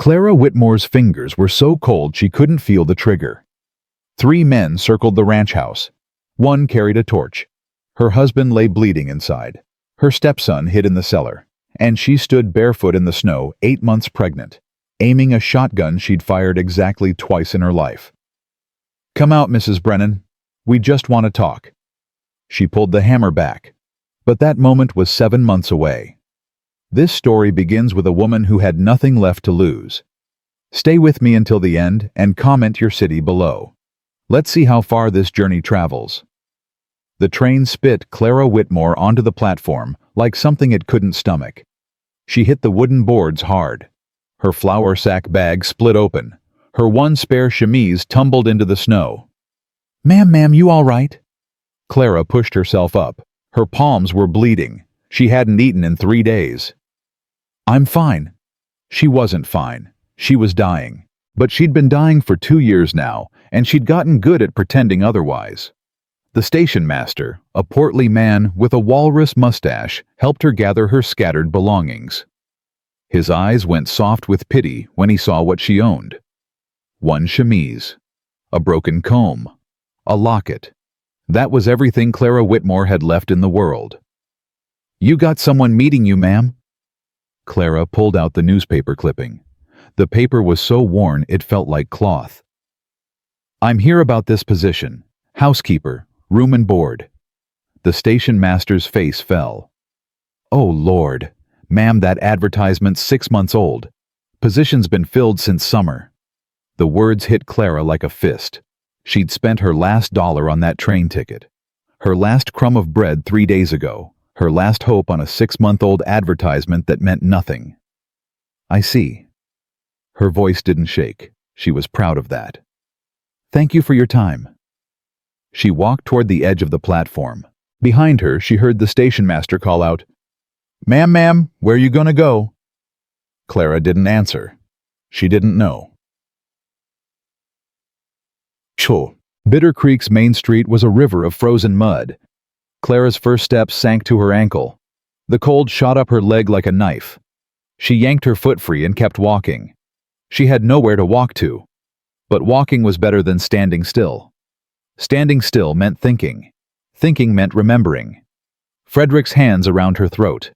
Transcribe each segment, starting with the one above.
Clara Whitmore's fingers were so cold she couldn't feel the trigger. 3 men circled the ranch house. One carried a torch. Her husband lay bleeding inside. Her stepson hid in the cellar. And she stood barefoot in the snow, 8 months pregnant, aiming a shotgun she'd fired exactly twice in her life. "Come out, Mrs. Brennan. We just want to talk." She pulled the hammer back. But that moment was 7 months away. This story begins with a woman who had nothing left to lose. Stay with me until the end and comment your city below. Let's see how far this journey travels. The train spit Clara Whitmore onto the platform like something it couldn't stomach. She hit the wooden boards hard. Her flour sack bag split open. Her one spare chemise tumbled into the snow. Ma'am, you all right?" Clara pushed herself up. Her palms were bleeding. She hadn't eaten in 3 days. "I'm fine." She wasn't fine. She was dying. But she'd been dying for 2 years now, and she'd gotten good at pretending otherwise. The station master, a portly man with a walrus mustache, helped her gather her scattered belongings. His eyes went soft with pity when he saw what she owned. 1 chemise, a broken comb, a locket. That was everything Clara Whitmore had left in the world. "You got someone meeting you, ma'am." Clara pulled out the newspaper clipping. The paper was so worn it felt like cloth. "I'm here about this position. Housekeeper, room and board." The station master's face fell. "Oh, Lord. Ma'am, that advertisement's 6 months old. Position's been filled since summer." The words hit Clara like a fist. She'd spent her last dollar on that train ticket. Her last crumb of bread 3 days ago. Her last hope on a 6-month-old advertisement that meant nothing. "I see." Her voice didn't shake. She was proud of that. "Thank you for your time." She walked toward the edge of the platform. Behind her, she heard the station master call out, Ma'am, where you gonna go?" Clara didn't answer. She didn't know. Bitter Creek's main street was a river of frozen mud. Clara's first steps sank to her ankle. The cold shot up her leg like a knife. She yanked her foot free and kept walking. She had nowhere to walk to. But walking was better than standing still. Standing still meant thinking. Thinking meant remembering. Frederick's hands around her throat.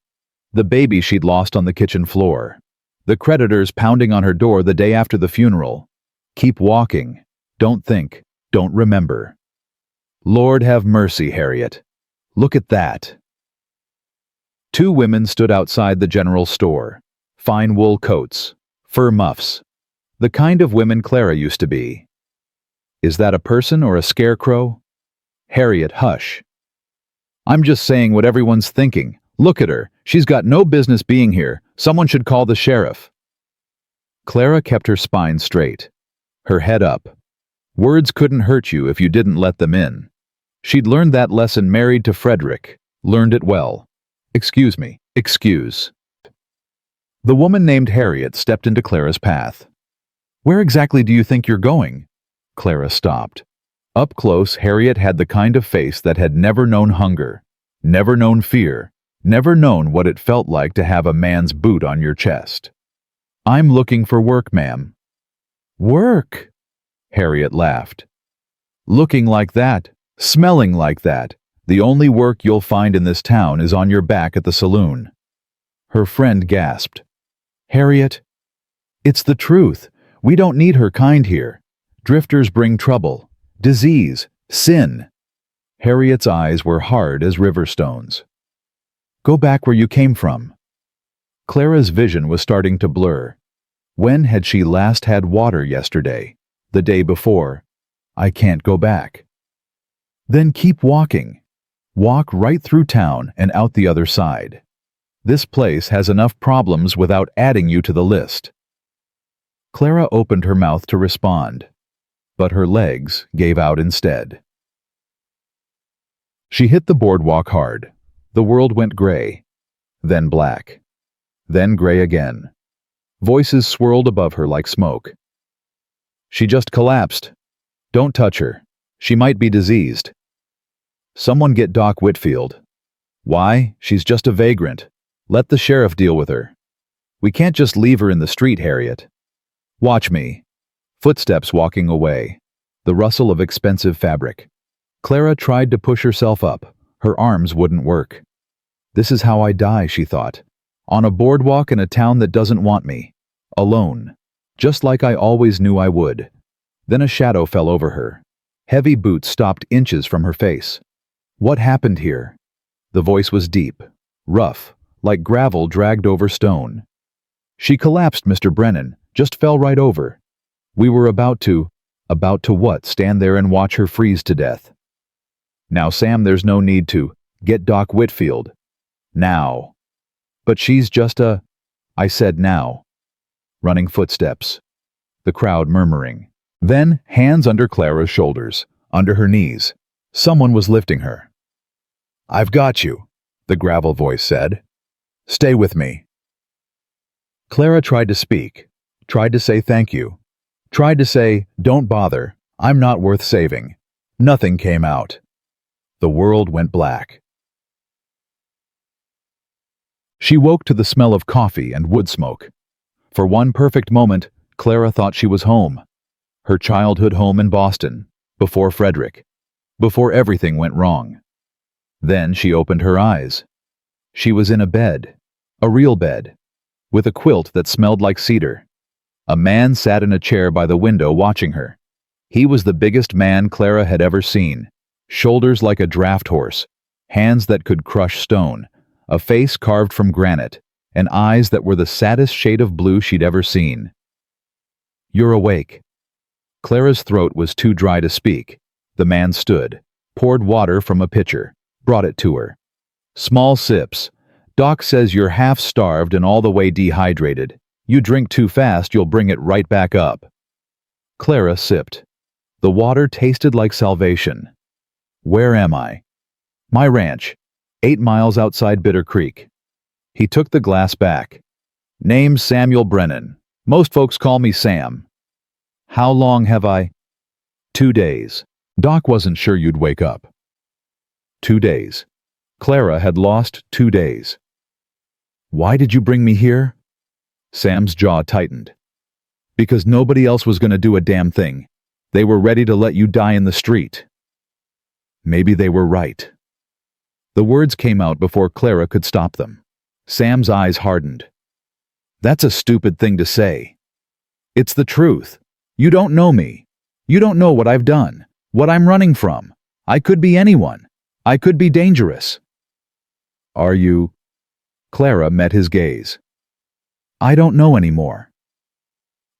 The baby she'd lost on the kitchen floor. The creditors pounding on her door the day after the funeral. Keep walking. Don't think. Don't remember. Lord have mercy, Harriet. Look at that. 2 women stood outside the general store. Fine wool coats. Fur muffs. The kind of women Clara used to be. Is that a person or a scarecrow? Harriet, hush. I'm just saying what everyone's thinking. Look at her. She's got no business being here. Someone should call the sheriff. Clara kept her spine straight. Her head up. Words couldn't hurt you if you didn't let them in. She'd learned that lesson married to Frederick. Learned it well. Excuse me. Excuse. The woman named Harriet stepped into Clara's path. Where exactly do you think you're going? Clara stopped. Up close, Harriet had the kind of face that had never known hunger, never known fear, never known what it felt like to have a man's boot on your chest. I'm looking for work, ma'am. Work? Harriet laughed. Looking like that, smelling like that, the only work you'll find in this town is on your back at the saloon. Her friend gasped. Harriet, it's the truth. We don't need her kind here. Drifters bring trouble, disease, sin. Harriet's eyes were hard as river stones. Go back where you came from. Clara's vision was starting to blur. When had she last had water yesterday? The day before? I can't go back. Then keep walking. Walk right through town and out the other side. This place has enough problems without adding you to the list. Clara opened her mouth to respond, but her legs gave out instead. She hit the boardwalk hard. The world went gray, then black, then gray again. Voices swirled above her like smoke. She just collapsed. Don't touch her. She might be diseased. Someone get Doc Whitfield. Why? She's just a vagrant. Let the sheriff deal with her. We can't just leave her in the street, Harriet. Watch me. Footsteps walking away. The rustle of expensive fabric. Clara tried to push herself up. Her arms wouldn't work. This is how I die, she thought. On a boardwalk in a town that doesn't want me. Alone. Just like I always knew I would. Then a shadow fell over her. Heavy boots stopped inches from her face. What happened here? The voice was deep, rough, like gravel dragged over stone. She collapsed, Mr. Brennan, just fell right over. We were about to what? Stand there and watch her freeze to death. Now, Sam, there's no need to get Doc Whitfield. Now. But she's just I said now. Running footsteps. The crowd murmuring. Then, hands under Clara's shoulders, under her knees. Someone was lifting her. I've got you, the gravel voice said. Stay with me. Clara tried to speak, tried to say thank you, tried to say, don't bother, I'm not worth saving. Nothing came out. The world went black. She woke to the smell of coffee and wood smoke. For one perfect moment, Clara thought she was home. Her childhood home in Boston, before Frederick, before everything went wrong. Then she opened her eyes. She was in a bed, a real bed, with a quilt that smelled like cedar. A man sat in a chair by the window watching her. He was the biggest man Clara had ever seen. Shoulders like a draft horse, hands that could crush stone, a face carved from granite, and eyes that were the saddest shade of blue she'd ever seen. You're awake. Clara's throat was too dry to speak. The man stood, poured water from a pitcher, brought it to her. Small sips. Doc says you're half-starved and all the way dehydrated. You drink too fast, you'll bring it right back up. Clara sipped. The water tasted like salvation. Where am I? My ranch, 8 miles outside Bitter Creek. He took the glass back. Name's Samuel Brennan. Most folks call me Sam. How long have I? 2 days. Doc wasn't sure you'd wake up. 2 days. Clara had lost 2 days. Why did you bring me here? Sam's jaw tightened. Because nobody else was going to do a damn thing. They were ready to let you die in the street. Maybe they were right. The words came out before Clara could stop them. Sam's eyes hardened. That's a stupid thing to say. It's the truth. You don't know me. You don't know what I've done, what I'm running from. I could be anyone. I could be dangerous. Are you? Clara met his gaze. I don't know anymore.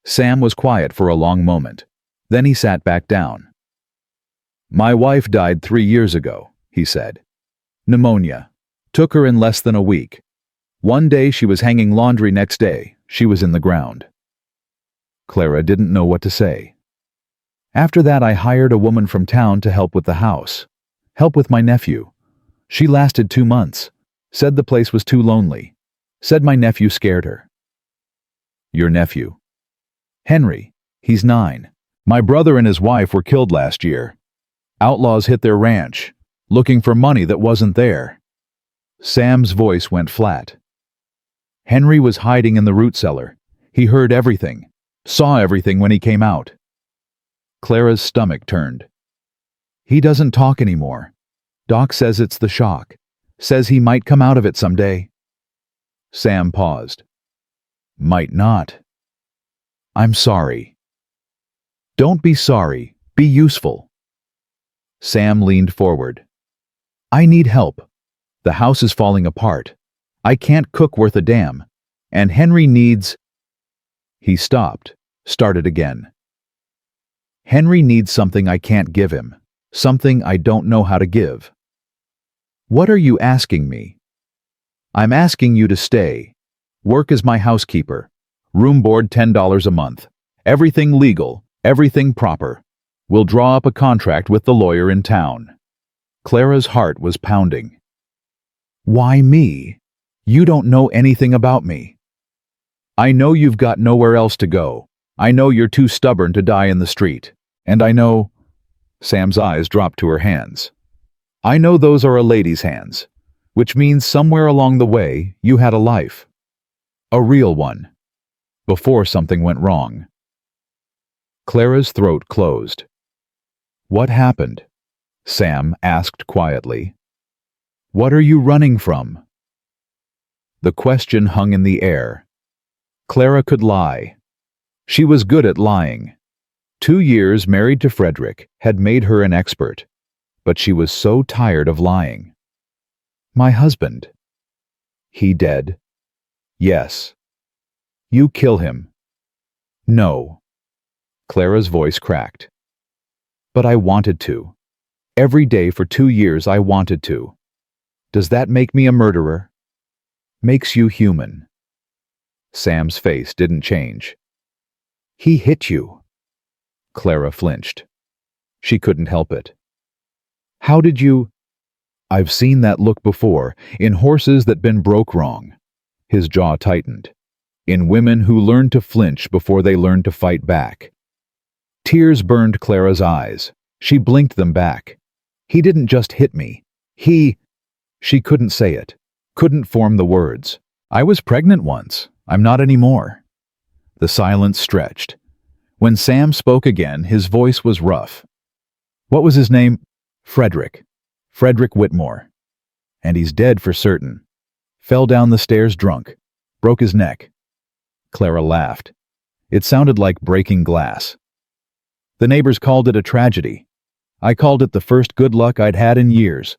Sam was quiet for a long moment. Then he sat back down. My wife died 3 years ago, he said. Pneumonia. Took her in less than a week. One day she was hanging laundry, next day she was in the ground. Clara didn't know what to say. After that I hired a woman from town to help with the house. Help with my nephew. She lasted 2 months. Said the place was too lonely. Said my nephew scared her. Your nephew? Henry. He's 9. My brother and his wife were killed last year. Outlaws hit their ranch, looking for money that wasn't there. Sam's voice went flat. Henry was hiding in the root cellar. He heard everything, saw everything when he came out. Clara's stomach turned. He doesn't talk anymore. Doc says it's the shock. Says he might come out of it someday. Sam paused. Might not. I'm sorry. Don't be sorry. Be useful. Sam leaned forward. I need help. The house is falling apart. I can't cook worth a damn. And Henry needs... He stopped, started again. Henry needs something I can't give him. Something I don't know how to give. What are you asking me? I'm asking you to stay. Work as my housekeeper. Room board $10 a month. Everything legal, everything proper. We'll draw up a contract with the lawyer in town. Clara's heart was pounding. Why me? You don't know anything about me. I know you've got nowhere else to go. I know you're too stubborn to die in the street. And I know... Sam's eyes dropped to her hands. I know those are a lady's hands, which means somewhere along the way you had a life. A real one. Before something went wrong. Clara's throat closed. "What happened?" Sam asked quietly. "What are you running from?" The question hung in the air. Clara could lie. She was good at lying. 2 years married to Frederick had made her an expert, but she was so tired of lying. "My husband." "He dead?" "Yes." "You kill him?" "No." Clara's voice cracked. "But I wanted to. Every day for 2 years I wanted to. Does that make me a murderer?" "Makes you human." Sam's face didn't change. "He hit you." Clara flinched. She couldn't help it. "How did you—" "I've seen that look before, in horses that been broke wrong." His jaw tightened. "In women who learn to flinch before they learn to fight back." Tears burned Clara's eyes. She blinked them back. "He didn't just hit me. He—" She couldn't say it, couldn't form the words. "I was pregnant once. I'm not anymore." The silence stretched. When Sam spoke again, his voice was rough. "What was his name?" "Frederick. Frederick Whitmore. And he's dead for certain. Fell down the stairs drunk. Broke his neck." Clara laughed. It sounded like breaking glass. "The neighbors called it a tragedy. I called it the first good luck I'd had in years."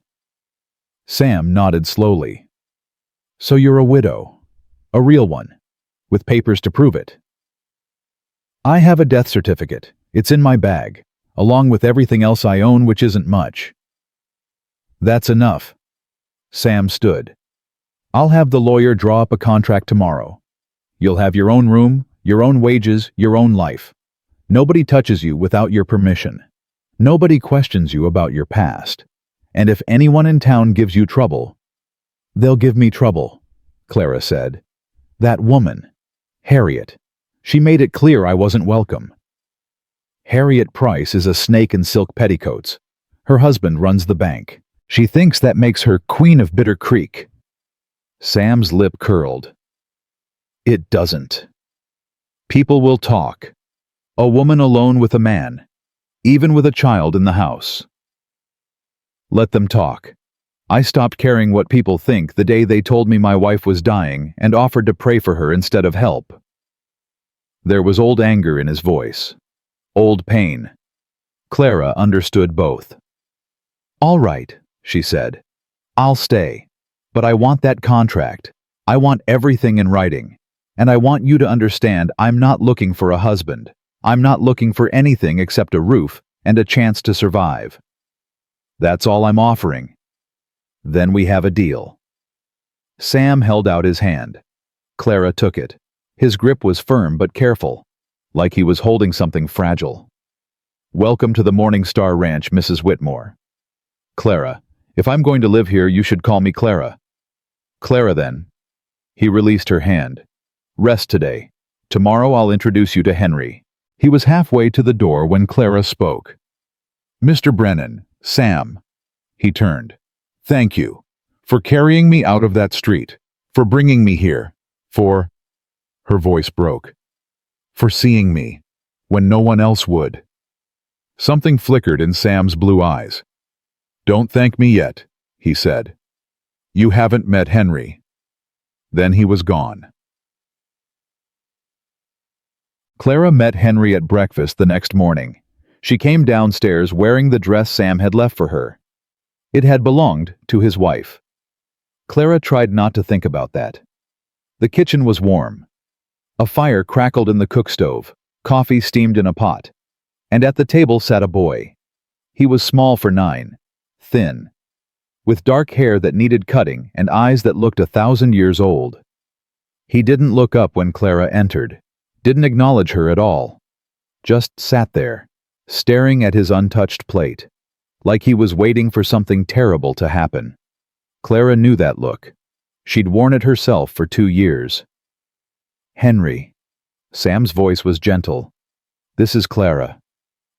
Sam nodded slowly. "So you're a widow. A real one. With papers to prove it." "I have a death certificate. It's in my bag, along with everything else I own, which isn't much." "That's enough." Sam stood. "I'll have the lawyer draw up a contract tomorrow. You'll have your own room, your own wages, your own life. Nobody touches you without your permission. Nobody questions you about your past. And if anyone in town gives you trouble—" "They'll give me trouble," Clara said. "That woman, Harriet. She made it clear I wasn't welcome." "Harriet Price is a snake in silk petticoats. Her husband runs the bank. She thinks that makes her Queen of Bitter Creek." Sam's lip curled. "It doesn't. People will talk. A woman alone with a man, even with a child in the house. Let them talk. I stopped caring what people think the day they told me my wife was dying and offered to pray for her instead of help." There was old anger in his voice. Old pain. Clara understood both. "All right," she said. "I'll stay. But I want that contract. I want everything in writing. And I want you to understand I'm not looking for a husband. I'm not looking for anything except a roof and a chance to survive. That's all I'm offering. Then we have a deal." Sam held out his hand. Clara took it. His grip was firm but careful, like he was holding something fragile. "Welcome to the Morning Star Ranch, Mrs. Whitmore." "Clara, if I'm going to live here, you should call me Clara." "Clara, then." He released her hand. "Rest today. Tomorrow I'll introduce you to Henry." He was halfway to the door when Clara spoke. "Mr. Brennan, Sam." He turned. "Thank you. For carrying me out of that street. For bringing me here. For—" Her voice broke. "For seeing me. When no one else would." Something flickered in Sam's blue eyes. "Don't thank me yet," he said. "You haven't met Henry." Then he was gone. Clara met Henry at breakfast the next morning. She came downstairs wearing the dress Sam had left for her. It had belonged to his wife. Clara tried not to think about that. The kitchen was warm. A fire crackled in the cook stove, coffee steamed in a pot, and at the table sat a boy. He was small for 9, thin, with dark hair that needed cutting and eyes that looked 1,000 years old. He didn't look up when Clara entered, didn't acknowledge her at all. Just sat there, staring at his untouched plate, like he was waiting for something terrible to happen. Clara knew that look. She'd worn it herself for 2 years. "Henry." Sam's voice was gentle. "This is Clara.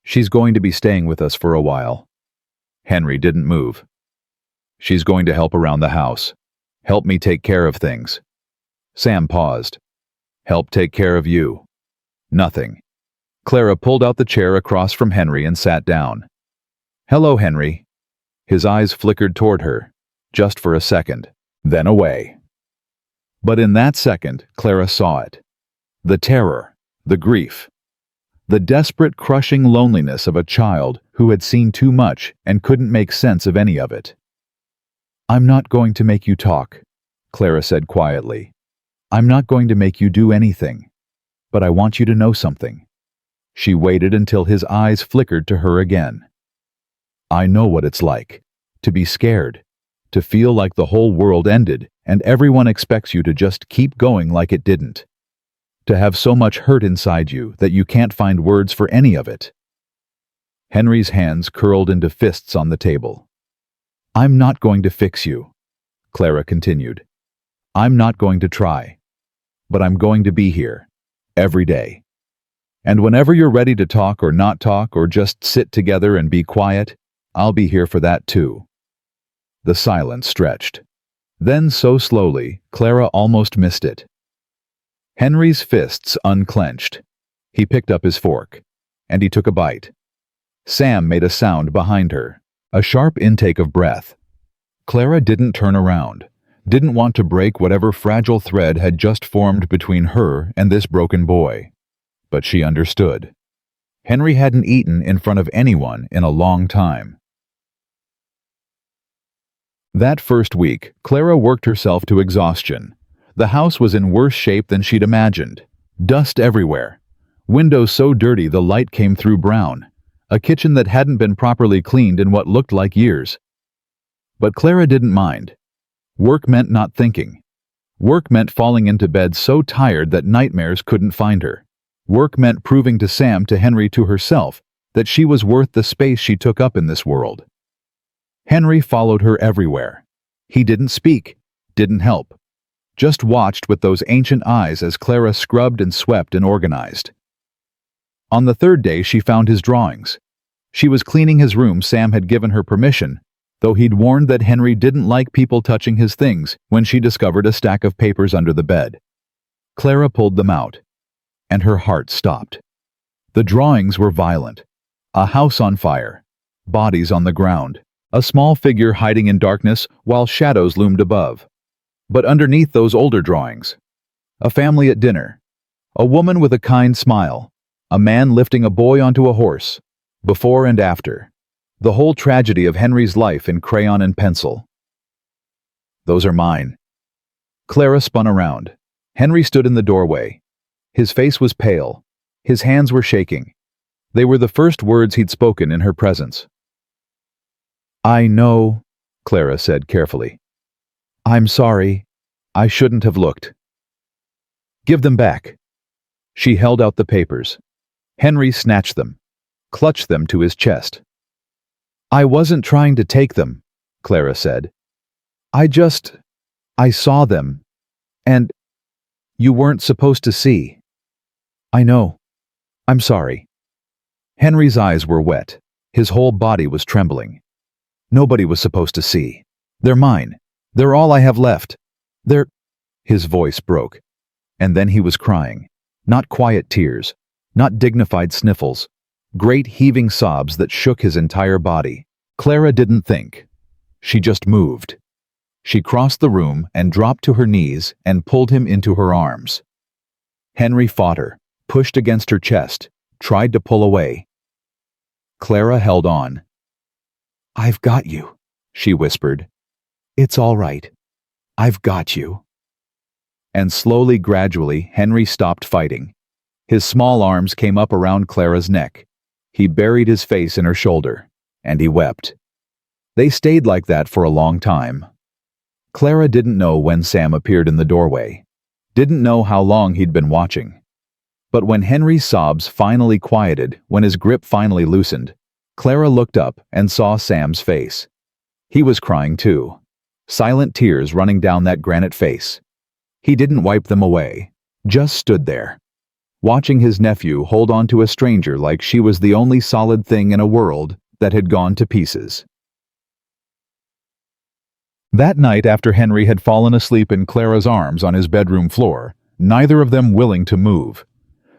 She's going to be staying with us for a while." Henry didn't move. "She's going to help around the house. Help me take care of things." Sam paused. "Help take care of you." "Nothing. Clara pulled out the chair across from Henry and sat down. "Hello, Henry." His eyes flickered toward her, just for a second, then away. But in that second, Clara saw it. The terror, the grief, the desperate, crushing loneliness of a child who had seen too much and couldn't make sense of any of it. "I'm not going to make you talk," Clara said quietly. "I'm not going to make you do anything. But I want you to know something." She waited until his eyes flickered to her again. "I know what it's like, to be scared, to feel like the whole world ended and everyone expects you to just keep going like it didn't. To have so much hurt inside you that you can't find words for any of it." Henry's hands curled into fists on the table. "I'm not going to fix you," Clara continued. "I'm not going to try. But I'm going to be here, every day. And whenever you're ready to talk or not talk or just sit together and be quiet, I'll be here for that too." The silence stretched. Then, so slowly, Clara almost missed it. Henry's fists unclenched. He picked up his fork, and he took a bite. Sam made a sound behind her, a sharp intake of breath. Clara didn't turn around, didn't want to break whatever fragile thread had just formed between her and this broken boy. But she understood. Henry hadn't eaten in front of anyone in a long time. That first week, Clara worked herself to exhaustion. The house was in worse shape than she'd imagined. Dust everywhere. Windows so dirty the light came through brown. A kitchen that hadn't been properly cleaned in what looked like years. But Clara didn't mind. Work meant not thinking. Work meant falling into bed so tired that nightmares couldn't find her. Work meant proving to Sam, to Henry, to herself, that she was worth the space she took up in this world. Henry followed her everywhere. He didn't speak, didn't help. Just watched with those ancient eyes as Clara scrubbed and swept and organized. On the third day, she found his drawings. She was cleaning his room. Sam had given her permission, though he'd warned that Henry didn't like people touching his things, when she discovered a stack of papers under the bed. Clara pulled them out, and her heart stopped. The drawings were violent. A house on fire, bodies on the ground, a small figure hiding in darkness while shadows loomed above. But underneath those older drawings, a family at dinner, a woman with a kind smile, a man lifting a boy onto a horse, before and after, the whole tragedy of Henry's life in crayon and pencil. "Those are mine." Clara spun around. Henry stood in the doorway. His face was pale. His hands were shaking. They were the first words he'd spoken in her presence. "I know," Clara said carefully. "I'm sorry. I shouldn't have looked." "Give them back." She held out the papers. Henry snatched them, clutched them to his chest. "I wasn't trying to take them," Clara said. I saw them, and you weren't supposed to see." "I know. I'm sorry." Henry's eyes were wet. His whole body was trembling. "Nobody was supposed to see. They're mine. They're all I have left. They're—" His voice broke. And then he was crying. Not quiet tears, not dignified sniffles. Great heaving sobs that shook his entire body. Clara didn't think. She just moved. She crossed the room and dropped to her knees and pulled him into her arms. Henry fought her, pushed against her chest, tried to pull away. Clara held on. "I've got you," she whispered. "It's all right. I've got you." And slowly, gradually, Henry stopped fighting. His small arms came up around Clara's neck. He buried his face in her shoulder, and he wept. They stayed like that for a long time. Clara didn't know when Sam appeared in the doorway, didn't know how long he'd been watching. But when Henry's sobs finally quieted, when his grip finally loosened, Clara looked up and saw Sam's face. He was crying too, silent tears running down that granite face. He didn't wipe them away, just stood there, watching his nephew hold on to a stranger like she was the only solid thing in a world that had gone to pieces. That night, after Henry had fallen asleep in Clara's arms on his bedroom floor, neither of them willing to move,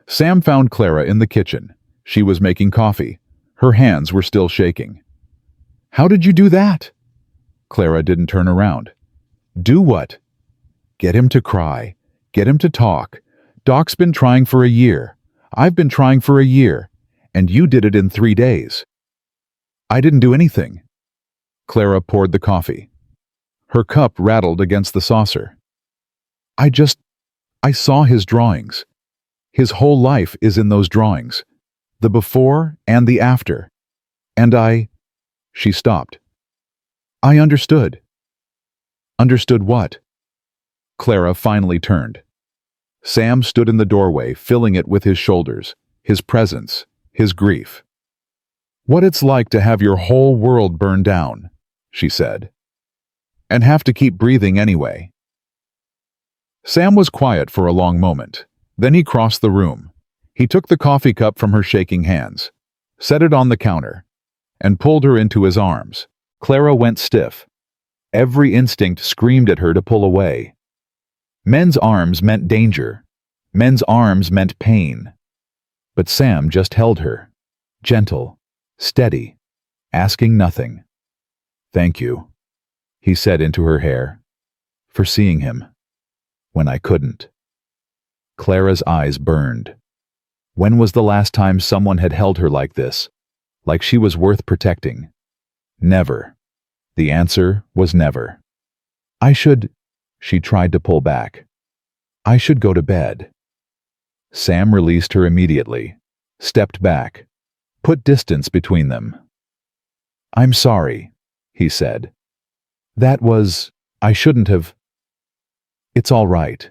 Sam found Clara in the kitchen, She was making coffee. Her hands were still shaking. "How did you do that?" Clara didn't turn around. "Do what?" "Get him to cry. Get him to talk. Doc's been trying for a year. I've been trying for a year. And you did it in 3 days." "I didn't do anything." Clara poured the coffee. Her cup rattled against the saucer. I saw his drawings. His whole life is in those drawings. The before and the after. And She stopped. "I understood." "Understood what?" Clara finally turned. Sam stood in the doorway, filling it with his shoulders, his presence, his grief. "What it's like to have your whole world burn down," she said. "And have to keep breathing anyway." Sam was quiet for a long moment. Then he crossed the room. He took the coffee cup from her shaking hands, set it on the counter, and pulled her into his arms. Clara went stiff. Every instinct screamed at her to pull away. Men's arms meant danger. Men's arms meant pain. But Sam just held her, gentle, steady, asking nothing. "Thank you," he said into her hair, "for seeing him when I couldn't." Clara's eyes burned. When was the last time someone had held her like this, like she was worth protecting? Never. The answer was never. She tried to pull back. "I should go to bed." Sam released her immediately, stepped back, put distance between them. "I'm sorry," he said. I shouldn't have." "It's all right."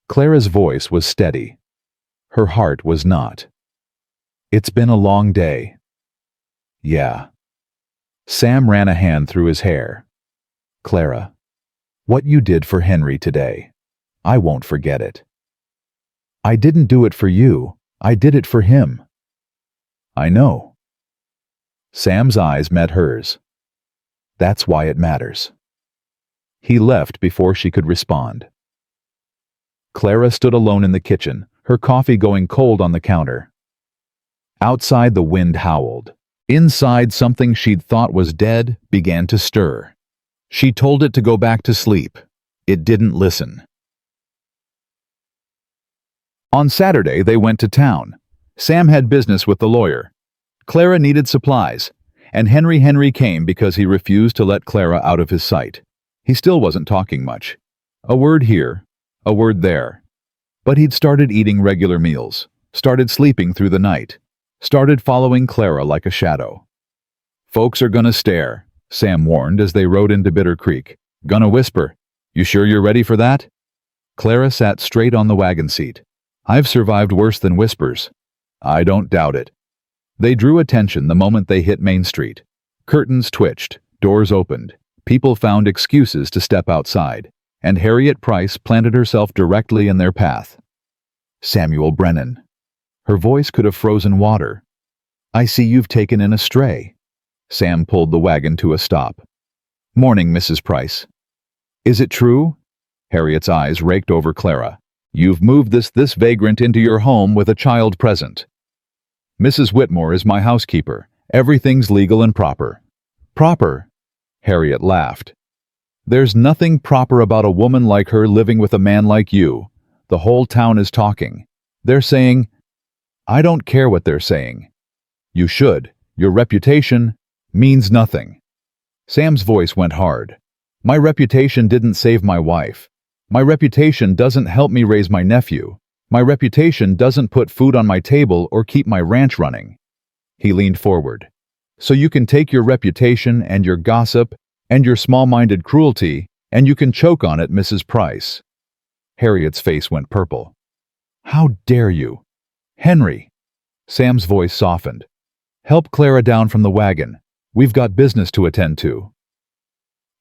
Clara's voice was steady. Her heart was not. "It's been a long day." "Yeah." Sam ran a hand through his hair. "Clara, what you did for Henry today, I won't forget it." "I didn't do it for you. I did it for him." "I know." Sam's eyes met hers. "That's why it matters." He left before she could respond. Clara stood alone in the kitchen, her coffee going cold on the counter. Outside, the wind howled. Inside, something she'd thought was dead began to stir. She told it to go back to sleep. It didn't listen. On Saturday, they went to town. Sam had business with the lawyer. Clara needed supplies, and Henry came because he refused to let Clara out of his sight. He still wasn't talking much. A word here, a word there. But he'd started eating regular meals, started sleeping through the night, started following Clara like a shadow. "Folks are gonna stare," Sam warned as they rode into Bitter Creek. "Gonna whisper. You sure you're ready for that?" Clara sat straight on the wagon seat. "I've survived worse than whispers." "I don't doubt it." They drew attention the moment they hit Main Street. Curtains twitched, doors opened. People found excuses to step outside, and Harriet Price planted herself directly in their path. "Samuel Brennan." Her voice could have frozen water. "I see you've taken in a stray." Sam pulled the wagon to a stop. "Morning, Mrs. Price." "Is it true?" Harriet's eyes raked over Clara. "You've moved this vagrant into your home with a child present." "Mrs. Whitmore is my housekeeper. Everything's legal and proper." "Proper?" Harriet laughed. "There's nothing proper about a woman like her living with a man like you. The whole town is talking. They're saying—" "I don't care what they're saying." "You should. Your reputation means nothing." Sam's voice went hard. "My reputation didn't save my wife. My reputation doesn't help me raise my nephew. My reputation doesn't put food on my table or keep my ranch running." He leaned forward. "So you can take your reputation and your gossip and your small-minded cruelty, and you can choke on it, Mrs. Price." Harriet's face went purple. "How dare you?" "Henry!" Sam's voice softened. "Help Clara down from the wagon. We've got business to attend to."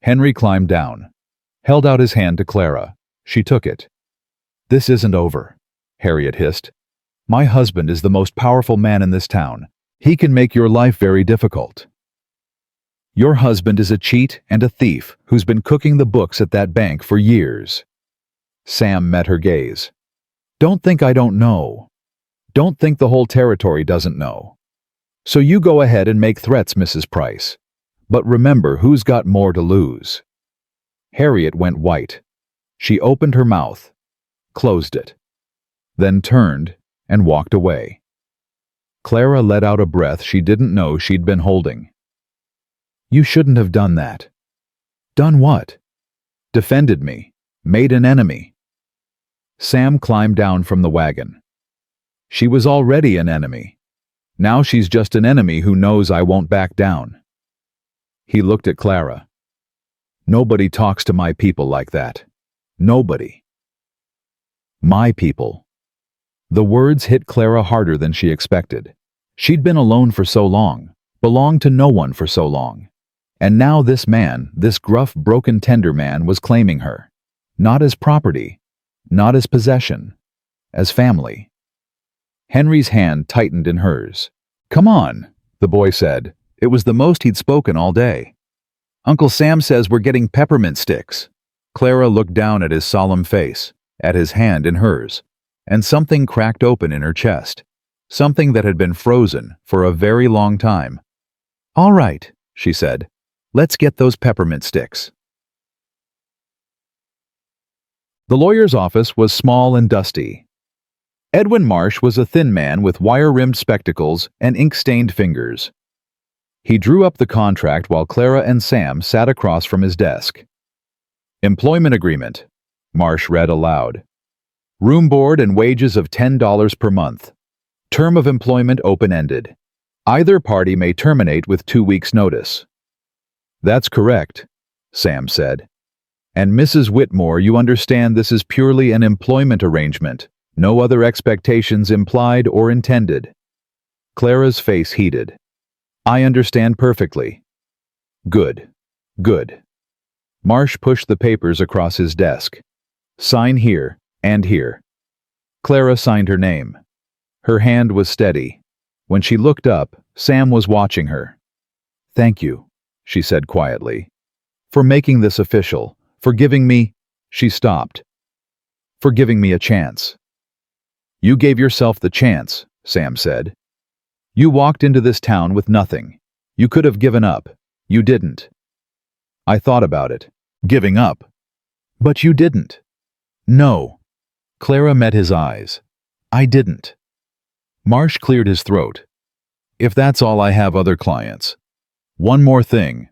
Henry climbed down, held out his hand to Clara. She took it. "This isn't over," Harriet hissed. "My husband is the most powerful man in this town. He can make your life very difficult. Your husband is a cheat and a thief who's been cooking the books at that bank for years." Sam met her gaze. "Don't think I don't know." Don't think the whole territory doesn't know. So you go ahead and make threats, Mrs. Price. But remember who's got more to lose." Harriet went white. She opened her mouth, closed it, then turned and walked away. Clara let out a breath she didn't know she'd been holding. "You shouldn't have done that." "Done what?" "Defended me. Made an enemy." Sam climbed down from the wagon. "She was already an enemy. Now she's just an enemy who knows I won't back down." He looked at Clara. "Nobody talks to my people like that. Nobody." My people. The words hit Clara harder than she expected. She'd been alone for so long, belonged to no one for so long. And now this man, this gruff, broken, tender man, was claiming her. Not as property, not as possession, as family. Henry's hand tightened in hers. "Come on," the boy said. It was the most he'd spoken all day. "Uncle Sam says we're getting peppermint sticks." Clara looked down at his solemn face, at his hand in hers, and something cracked open in her chest, something that had been frozen for a very long time. "All right," she said. "Let's get those peppermint sticks." The lawyer's office was small and dusty. Edwin Marsh was a thin man with wire-rimmed spectacles and ink-stained fingers. He drew up the contract while Clara and Sam sat across from his desk. "Employment agreement," Marsh read aloud. "Room board and wages of $10 per month. Term of employment open-ended. Either party may terminate with 2 weeks' notice." "That's correct," Sam said. "And Mrs. Whitmore, you understand this is purely an employment arrangement. No other expectations implied or intended." Clara's face heated. "I understand perfectly." "Good. Good." Marsh pushed the papers across his desk. "Sign here and here." Clara signed her name. Her hand was steady. When she looked up, Sam was watching her. "Thank you," she said quietly, "for making this official, for giving me—" She stopped. "For giving me a chance." "You gave yourself the chance," Sam said. "You walked into this town with nothing. You could have given up. You didn't." "I thought about it. Giving up. But you didn't." "No." Clara met his eyes. "I didn't." Marsh cleared his throat. "If that's all, I have other clients. One more thing."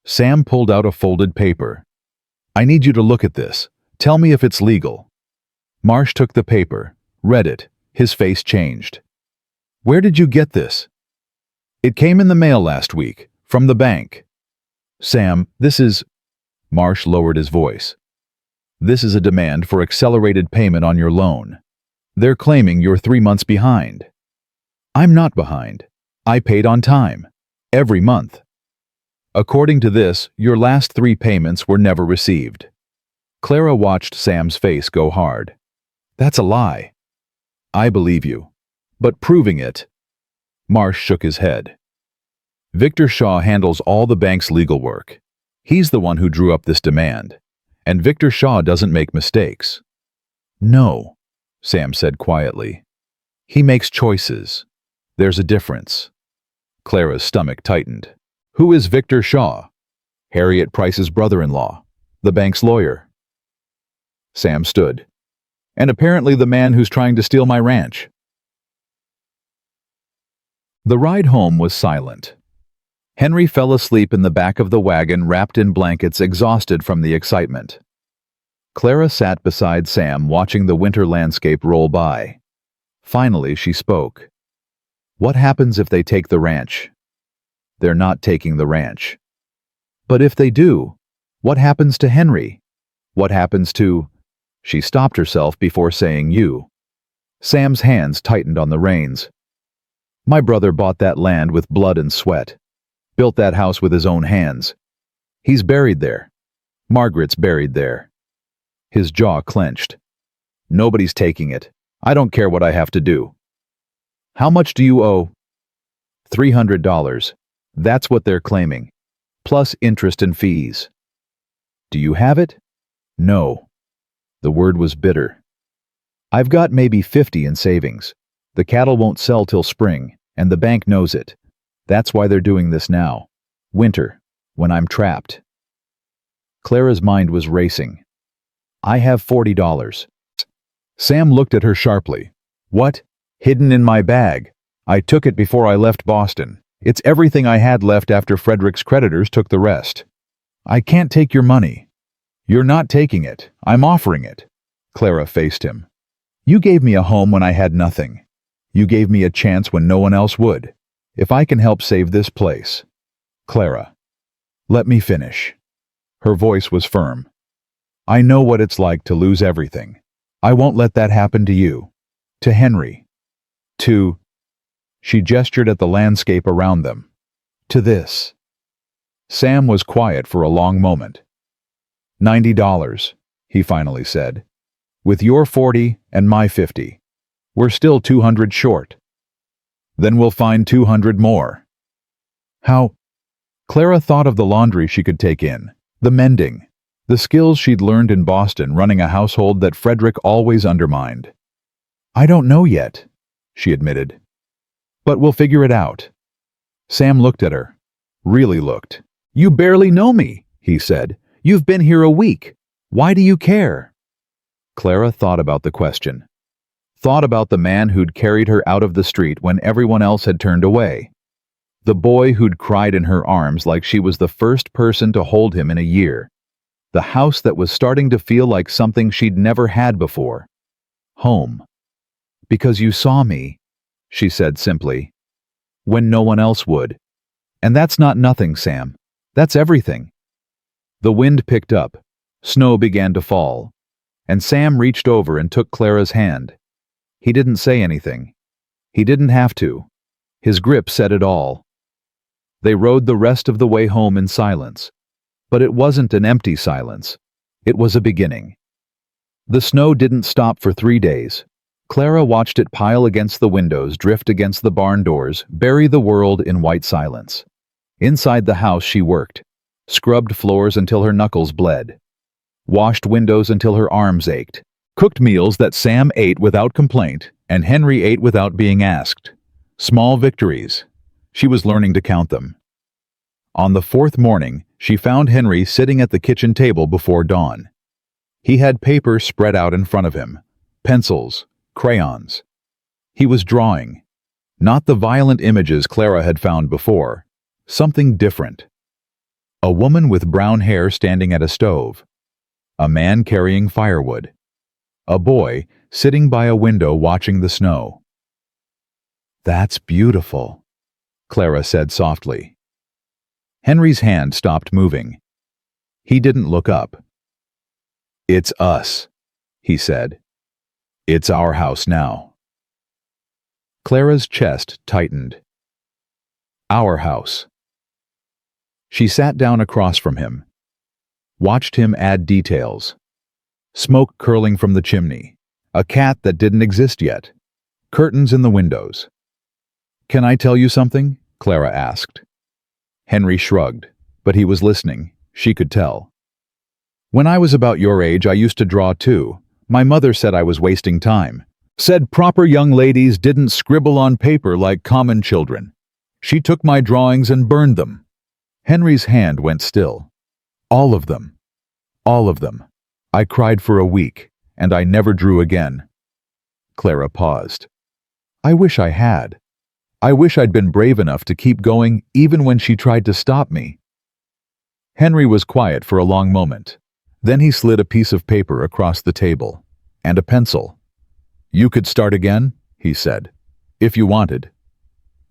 Sam pulled out a folded paper. "I need you to look at this. Tell me if it's legal." Marsh took the paper, read it. His face changed. "Where did you get this?" "It came in the mail last week, from the bank." "Sam, this is—" Marsh lowered his voice. "This is a demand for accelerated payment on your loan. They're claiming you're 3 months behind." "I'm not behind. I paid on time. Every month. According to this, your last 3 payments were never received." Clara watched Sam's face go hard. "That's a lie." "I believe you. But proving it—" Marsh shook his head. "Victor Shaw handles all the bank's legal work. He's the one who drew up this demand. And Victor Shaw doesn't make mistakes." "No," Sam said quietly. "He makes choices. There's a difference." Clara's stomach tightened. "Who is Victor Shaw?" "Harriet Price's brother-in-law, the bank's lawyer." Sam stood. "And apparently the man who's trying to steal my ranch." The ride home was silent. Henry fell asleep in the back of the wagon, wrapped in blankets, exhausted from the excitement. Clara sat beside Sam, watching the winter landscape roll by. Finally, she spoke. "What happens if they take the ranch?" "They're not taking the ranch." "But if they do, what happens to Henry? What happens to—" She stopped herself before saying you. Sam's hands tightened on the reins. "My brother bought that land with blood and sweat. Built that house with his own hands. He's buried there. Margaret's buried there." His jaw clenched. "Nobody's taking it. I don't care what I have to do." "How much do you owe?" $300. That's what they're claiming. Plus interest and fees." "Do you have it?" "No." The word was bitter. "I've got maybe 50 in savings. The cattle won't sell till spring, and the bank knows it. That's why they're doing this now. Winter, when I'm trapped. Clara's mind was racing. I have $40. Sam looked at her sharply. What? Hidden in my bag. I took it before I left Boston. It's everything I had left after Frederick's creditors took the rest. I can't take your money. You're not taking it. I'm offering it. Clara faced him. You gave me a home when I had nothing. You gave me a chance when no one else would. If I can help save this place. Clara. Let me finish. Her voice was firm. I know what it's like to lose everything. I won't let that happen to you. To Henry. To... She gestured at the landscape around them. To this. Sam was quiet for a long moment. $90, he finally said. With your 40 and my 50. We're still 200 short. Then we'll find 200 more. How? Clara thought of the laundry she could take in, the mending, the skills she'd learned in Boston running a household that Frederick always undermined. I don't know yet, she admitted. But we'll figure it out. Sam looked at her. Really looked. You barely know me, he said. You've been here a week. Why do you care? Clara thought about the question. Thought about the man who'd carried her out of the street when everyone else had turned away. The boy who'd cried in her arms like she was the first person to hold him in a year. The house that was starting to feel like something she'd never had before. Home. Because you saw me, she said simply. When no one else would. And that's not nothing, Sam. That's everything. The wind picked up. Snow began to fall. And Sam reached over and took Clara's hand. He didn't say anything. He didn't have to. His grip said it all. They rode the rest of the way home in silence. But it wasn't an empty silence. It was a beginning. The snow didn't stop for 3 days. Clara watched it pile against the windows, drift against the barn doors, bury the world in white silence. Inside the house she worked, scrubbed floors until her knuckles bled, washed windows until her arms ached, cooked meals that Sam ate without complaint and Henry ate without being asked. Small victories. She was learning to count them. On the 4th morning, she found Henry sitting at the kitchen table before dawn. He had paper spread out in front of him, pencils, crayons. He was drawing. Not the violent images Clara had found before. Something different. A woman with brown hair standing at a stove. A man carrying firewood. A boy sitting by a window watching the snow. That's beautiful, Clara said softly. Henry's hand stopped moving. He didn't look up. It's us, he said. It's our house now. Clara's chest tightened. Our house. She sat down across from him, watched him add details. Smoke curling from the chimney, a cat that didn't exist yet, curtains in the windows. Can I tell you something? Clara asked. Henry shrugged, but he was listening, she could tell. When I was about your age, I used to draw too. My mother said I was wasting time. Said proper young ladies didn't scribble on paper like common children. She took my drawings and burned them. Henry's hand went still. All of them. All of them. I cried for a week, and I never drew again. Clara paused. I wish I had. I wish I'd been brave enough to keep going even when she tried to stop me. Henry was quiet for a long moment. Then he slid a piece of paper across the table. And a pencil. You could start again, he said. If you wanted.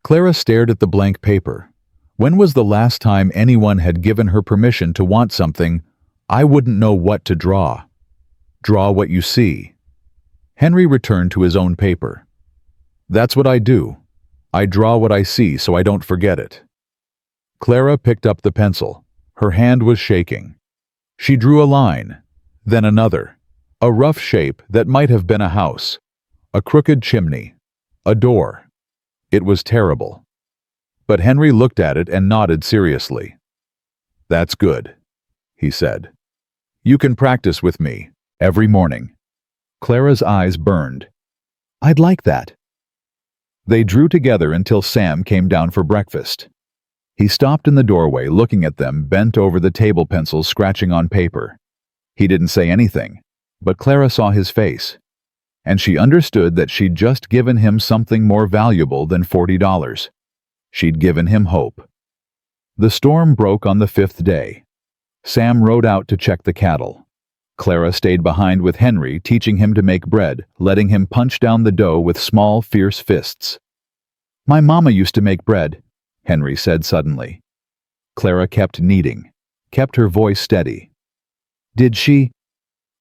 Clara stared at the blank paper. When was the last time anyone had given her permission to want something? I wouldn't know what to draw. Draw what you see. Henry returned to his own paper. That's what I do. I draw what I see so I don't forget it. Clara picked up the pencil. Her hand was shaking. She drew a line, then another. A rough shape that might have been a house. A crooked chimney. A door. It was terrible. But Henry looked at it and nodded seriously. That's good, he said. You can practice with me, every morning. Clara's eyes burned. I'd like that. They drew together until Sam came down for breakfast. He stopped in the doorway looking at them, bent over the table pencils scratching on paper. He didn't say anything, but Clara saw his face, and she understood that she'd just given him something more valuable than $40. She'd given him hope. The storm broke on the 5th day. Sam rode out to check the cattle. Clara stayed behind with Henry, teaching him to make bread, letting him punch down the dough with small, fierce fists. "My mama used to make bread," Henry said suddenly. Clara kept kneading, kept her voice steady. "Did she?"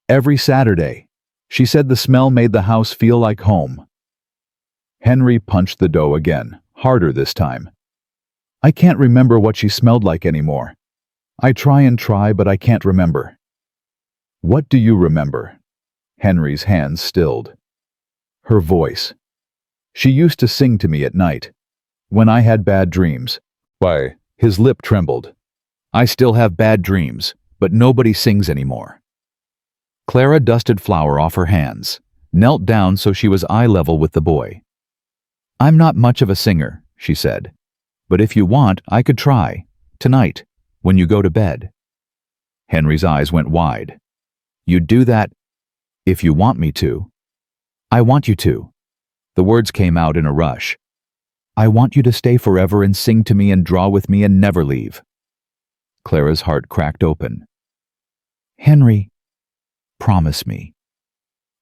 "Every Saturday. She said the smell made the house feel like home." Henry punched the dough again, harder this time. "I can't remember what she smelled like anymore. I try and try, but I can't remember." "What do you remember?" Henry's hands stilled. Her voice. "She used to sing to me at night, when I had bad dreams." "Why?" His lip trembled. "I still have bad dreams, but nobody sings anymore." Clara dusted flour off her hands, knelt down so she was eye level with the boy. "I'm not much of a singer," she said, "but if you want, I could try, tonight, when you go to bed." Henry's eyes went wide. "You'd do that if you want me to?" "I want you to." The words came out in a rush. "I want you to stay forever and sing to me and draw with me and never leave." Clara's heart cracked open. "Henry, promise me."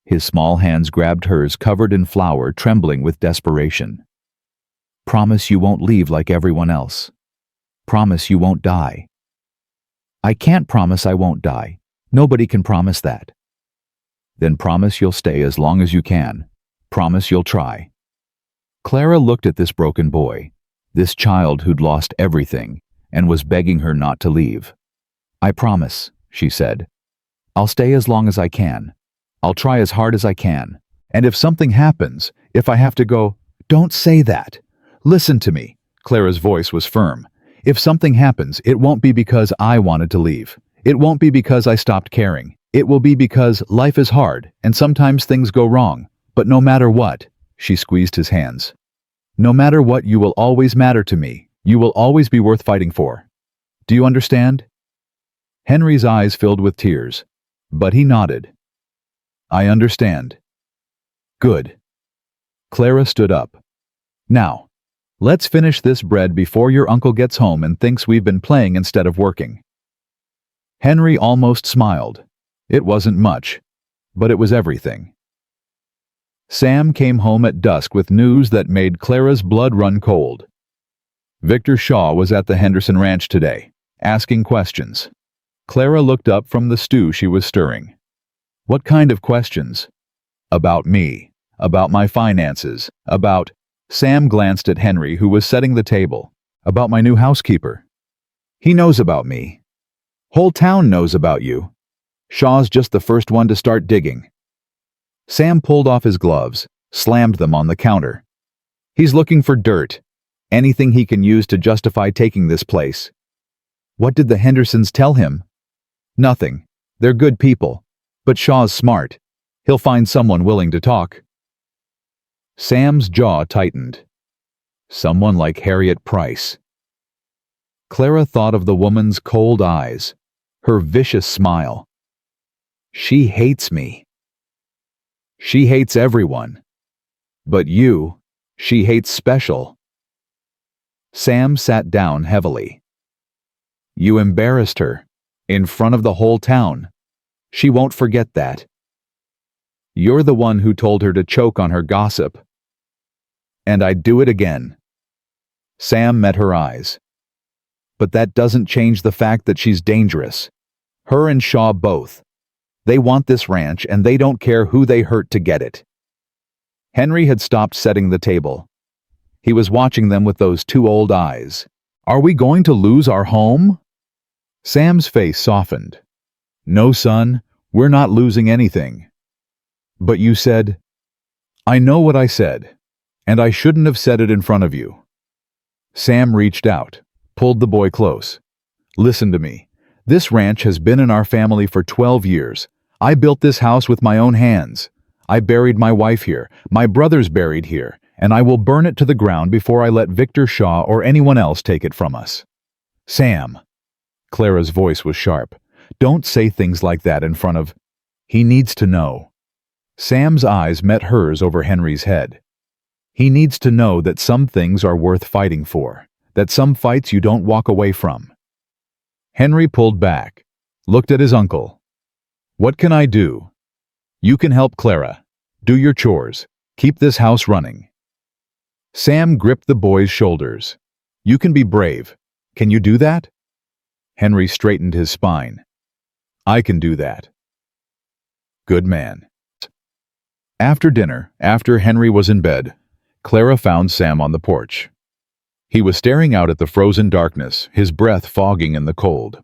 His small hands grabbed hers, covered in flour, trembling with desperation. "Promise you won't leave like everyone else. Promise you won't die." "I can't promise I won't die. Nobody can promise that." "Then promise you'll stay as long as you can. Promise you'll try." Clara looked at this broken boy, this child who'd lost everything, and was begging her not to leave. "I promise," she said. "I'll stay as long as I can. I'll try as hard as I can. And if something happens, if I have to go—" "Don't say that. Listen to me." Clara's voice was firm. "If something happens, it won't be because I wanted to leave. It won't be because I stopped caring. It will be because life is hard, and sometimes things go wrong. But no matter what," she squeezed his hands, "no matter what, you will always matter to me. You will always be worth fighting for. Do you understand?" Henry's eyes filled with tears, but he nodded. "I understand." "Good." Clara stood up. "Now, let's finish this bread before your uncle gets home and thinks we've been playing instead of working." Henry almost smiled. It wasn't much, but it was everything. Sam came home at dusk with news that made Clara's blood run cold. Victor Shaw was at the Henderson Ranch today, asking questions. Clara looked up from the stew she was stirring. "What kind of questions?" "About me, about my finances, about—" Sam glanced at Henry, who was setting the table. "About my new housekeeper." "He knows about me. Whole town knows about you. Shaw's just the first one to start digging." Sam pulled off his gloves, slammed them on the counter. "He's looking for dirt. Anything he can use to justify taking this place." "What did the Hendersons tell him?" "Nothing. They're good people. But Shaw's smart. He'll find someone willing to talk." Sam's jaw tightened. Someone like Harriet Price. Clara thought of the woman's cold eyes, her vicious smile. "She hates me. She hates everyone. But you, she hates special." Sam sat down heavily. "You embarrassed her, in front of the whole town. She won't forget that. You're the one who told her to choke on her gossip. And I'd do it again." Sam met her eyes. "But that doesn't change the fact that she's dangerous. Her and Shaw both. They want this ranch, and they don't care who they hurt to get it." Henry had stopped setting the table. He was watching them with those two old eyes. "Are we going to lose our home?" Sam's face softened. "No, son, we're not losing anything." "But you said—" "I know what I said, and I shouldn't have said it in front of you." Sam reached out, pulled the boy close. "Listen to me. This ranch has been in our family for 12 years. I built this house with my own hands. I buried my wife here. My brother's buried here. and I will burn it to the ground before I let Victor Shaw or anyone else take it from us." "Sam." Clara's voice was sharp. "Don't say things like that in front of—" "He needs to know." Sam's eyes met hers over Henry's head. "He needs to know that some things are worth fighting for, that some fights you don't walk away from." Henry pulled back, looked at his uncle. "What can I do?" "You can help Clara. Do your chores. Keep this house running." Sam gripped the boy's shoulders. "You can be brave. Can you do that?" Henry straightened his spine. "I can do that." "Good man." After dinner, after Henry was in bed, Clara found Sam on the porch. He was staring out at the frozen darkness, his breath fogging in the cold.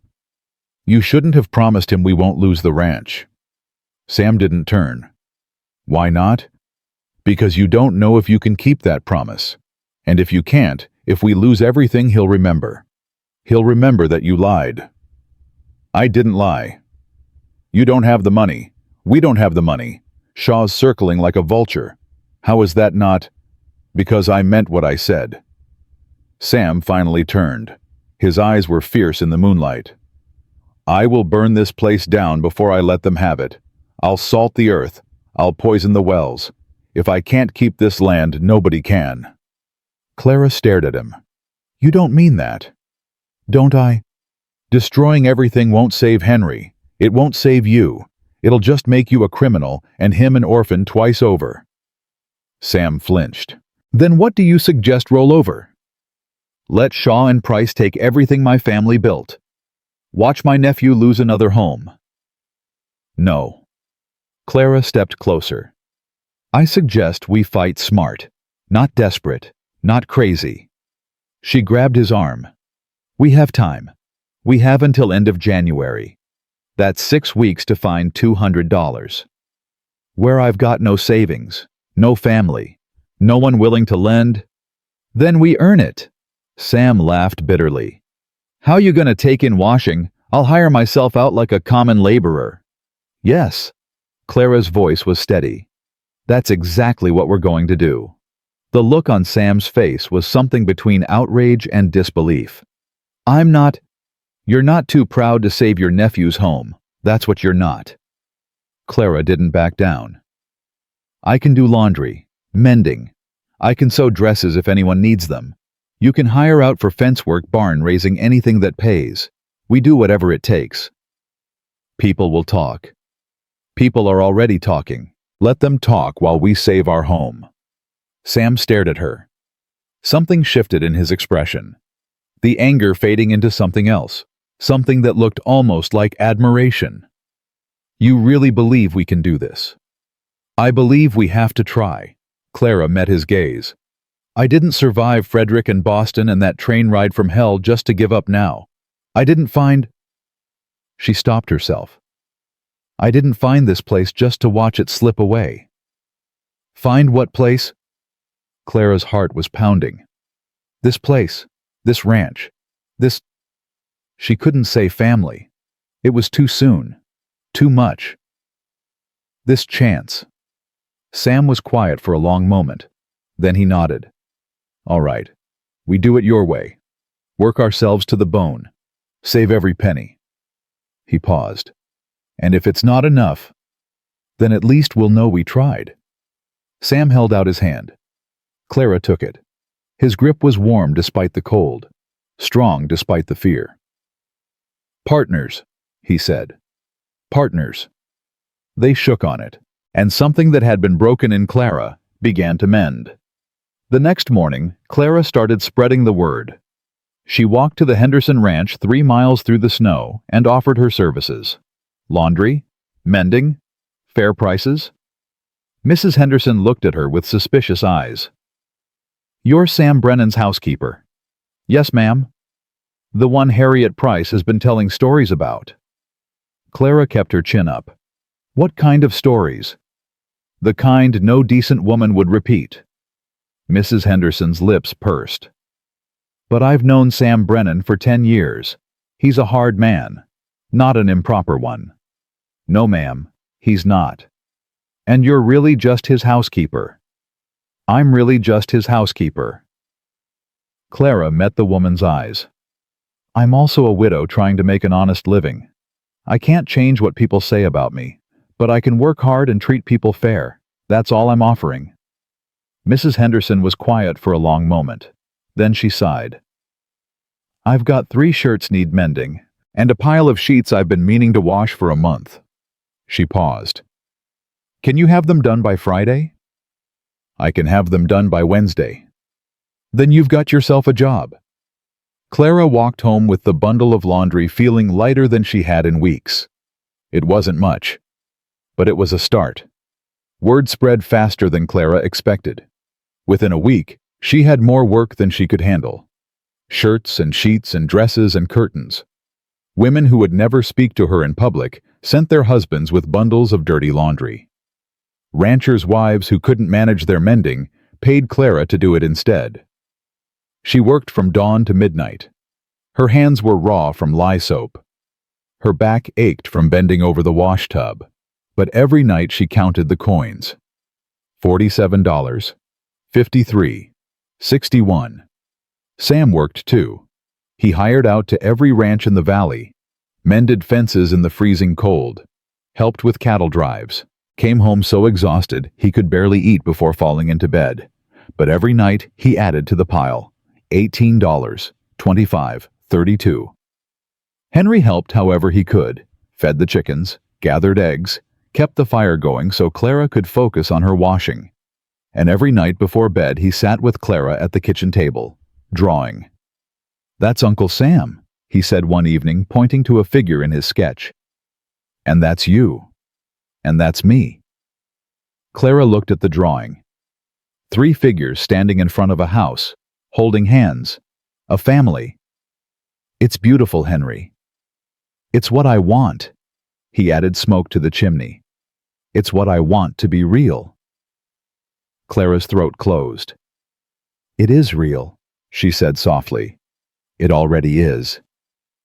"You shouldn't have promised him we won't lose the ranch." Sam didn't turn. "Why not?" "Because you don't know if you can keep that promise. And if you can't, if we lose everything, he'll remember. He'll remember that you lied." "I didn't lie." "You don't have the money. We don't have the money. Shaw's circling like a vulture. How is that not—" "Because I meant what I said." Sam finally turned. His eyes were fierce in the moonlight. "I will burn this place down before I let them have it. I'll salt the earth. I'll poison the wells. If I can't keep this land, nobody can." Clara stared at him. "You don't mean that." "Don't I?" "Destroying everything won't save Henry. It won't save you. It'll just make you a criminal and him an orphan twice over." Sam flinched. "Then what do you suggest roll over?" "Let Shaw and Price take everything my family built. Watch my nephew lose another home." "No." Clara stepped closer. "I suggest we fight smart, not desperate, not crazy." She grabbed his arm. "We have time. We have until end of January. That's 6 weeks to find $200. Where I've got no savings, no family, no one willing to lend." "Then we earn it." Sam laughed bitterly. "How you gonna take in washing? I'll hire myself out like a common laborer." "Yes." Clara's voice was steady. "That's exactly what we're going to do." The look on Sam's face was something between outrage and disbelief. "I'm not—" "You're not too proud to save your nephew's home. That's what you're not." Clara didn't back down. "I can do laundry, mending. I can sew dresses if anyone needs them. You can hire out for fence work, barn raising, anything that pays. We do whatever it takes." "People will talk." "People are already talking. Let them talk while we save our home." Sam stared at her. Something shifted in his expression. The anger fading into something else, something that looked almost like admiration. "You really believe we can do this?" "I believe we have to try." Clara met his gaze. "I didn't survive Frederick and Boston and that train ride from hell just to give up now. I didn't find—" She stopped herself. "I didn't find this place just to watch it slip away." "Find what place?" Clara's heart was pounding. "This place, this ranch, this—" She couldn't say family. It was too soon, too much. "This chance." Sam was quiet for a long moment. Then he nodded. "All right. We do it your way. Work ourselves to the bone. Save every penny." He paused. "And if it's not enough, then at least we'll know we tried." Sam held out his hand. Clara took it. His grip was warm despite the cold, strong despite the fear. "Partners," he said. "Partners." They shook on it, and something that had been broken in Clara began to mend. The next morning, Clara started spreading the word. She walked to the Henderson Ranch 3 miles through the snow and offered her services. Laundry, mending, fair prices. Mrs. Henderson looked at her with suspicious eyes. "You're Sam Brennan's housekeeper." "Yes, ma'am." "The one Harriet Price has been telling stories about." Clara kept her chin up. "What kind of stories?" "The kind no decent woman would repeat." Mrs. Henderson's lips pursed. "But I've known Sam Brennan for 10 years. He's a hard man, not an improper one." "No, ma'am, he's not." "And you're really just his housekeeper?" I'm really just his housekeeper." Clara met the woman's eyes. "I'm also a widow trying to make an honest living. I can't change what people say about me, but I can work hard and treat people fair. That's all I'm offering." Mrs. Henderson was quiet for a long moment. Then she sighed. "I've got 3 shirts need mending, and a pile of sheets I've been meaning to wash for a month." She paused. "Can you have them done by Friday?" "I can have them done by Wednesday." "Then you've got yourself a job." Clara walked home with the bundle of laundry feeling lighter than she had in weeks. It wasn't much, but it was a start. Word spread faster than Clara expected. Within a week, she had more work than she could handle. Shirts and sheets and dresses and curtains. Women who would never speak to her in public sent their husbands with bundles of dirty laundry. Ranchers' wives who couldn't manage their mending paid Clara to do it instead. She worked from dawn to midnight. Her hands were raw from lye soap. Her back ached from bending over the wash tub. But every night she counted the coins. $47, $53, $61. Sam worked too. He hired out to every ranch in the valley, mended fences in the freezing cold, helped with cattle drives, came home so exhausted he could barely eat before falling into bed. But every night he added to the pile. $18, $25, $32. Henry helped however he could, fed the chickens, gathered eggs, kept the fire going so Clara could focus on her washing. And every night before bed he sat with Clara at the kitchen table, drawing. "That's Uncle Sam," he said one evening, pointing to a figure in his sketch. "And that's you. And that's me." Clara looked at the drawing. 3 figures standing in front of a house, holding hands, a family. "It's beautiful, Henry. It's what I want." He added smoke to the chimney. "It's what I want to be real." Clara's throat closed. "It is real," she said softly. "It already is."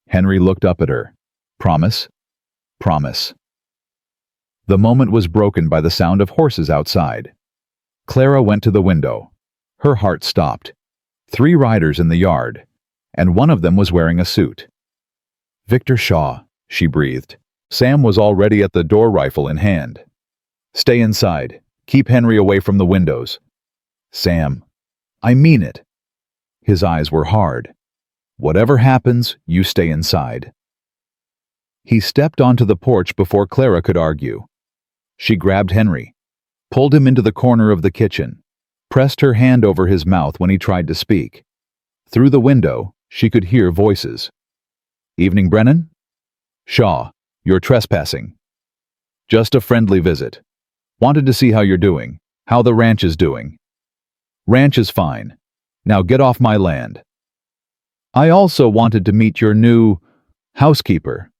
Henry looked up at her. "Promise?" "Promise." The moment was broken by the sound of horses outside. Clara went to the window. Her heart stopped. 3 riders in the yard, and one of them was wearing a suit. "Victor Shaw," she breathed. Sam was already at the door, rifle in hand. "Stay inside. Keep Henry away from the windows." "Sam, I mean it." His eyes were hard. "Whatever happens, you stay inside." He stepped onto the porch before Clara could argue. She grabbed Henry, pulled him into the corner of the kitchen, pressed her hand over his mouth when he tried to speak. Through the window, she could hear voices. "Evening, Brennan?" "Shaw, you're trespassing." "Just a friendly visit. Wanted to see how you're doing, how the ranch is doing." "Ranch is fine. Now get off my land." "I also wanted to meet your new housekeeper."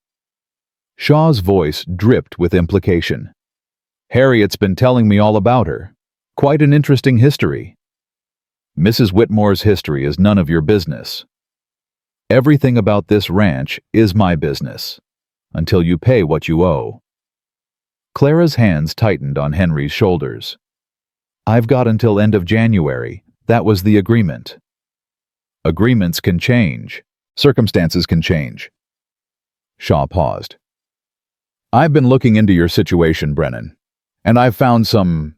Shaw's voice dripped with implication. "Harriet's been telling me all about her. Quite an interesting history." "Mrs. Whitmore's history is none of your business." "Everything about this ranch is my business, until you pay what you owe." Clara's hands tightened on Henry's shoulders. "I've got until end of January. That was the agreement." "Agreements can change. Circumstances can change." Shaw paused. "I've been looking into your situation, Brennan, and I've found some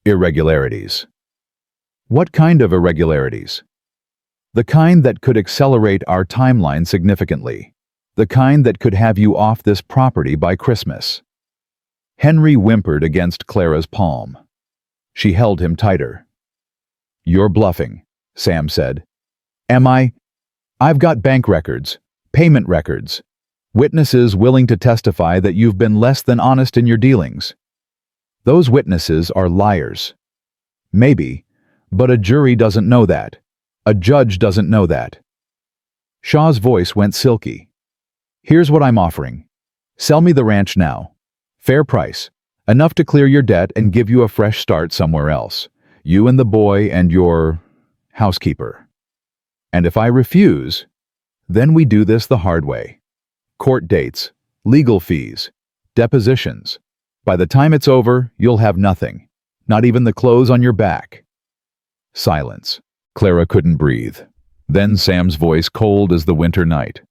irregularities." "What kind of irregularities?" "The kind that could accelerate our timeline significantly. The kind that could have you off this property by Christmas." Henry whimpered against Clara's palm. She held him tighter. "You're bluffing," Sam said. "Am I? I've got bank records, payment records, witnesses willing to testify that you've been less than honest in your dealings. Those witnesses are liars. Maybe, but a jury doesn't know that. A judge doesn't know that." Shaw's voice went silky. "Here's what I'm offering. Sell me the ranch now. Fair price. Enough to clear your debt and give you a fresh start somewhere else. You and the boy and your housekeeper. And if I refuse, then we do this the hard way. Court dates, legal fees, depositions. By the time it's over, you'll have nothing. Not even the clothes on your back." Silence. Clara couldn't breathe. Then Sam's voice, cold as the winter night.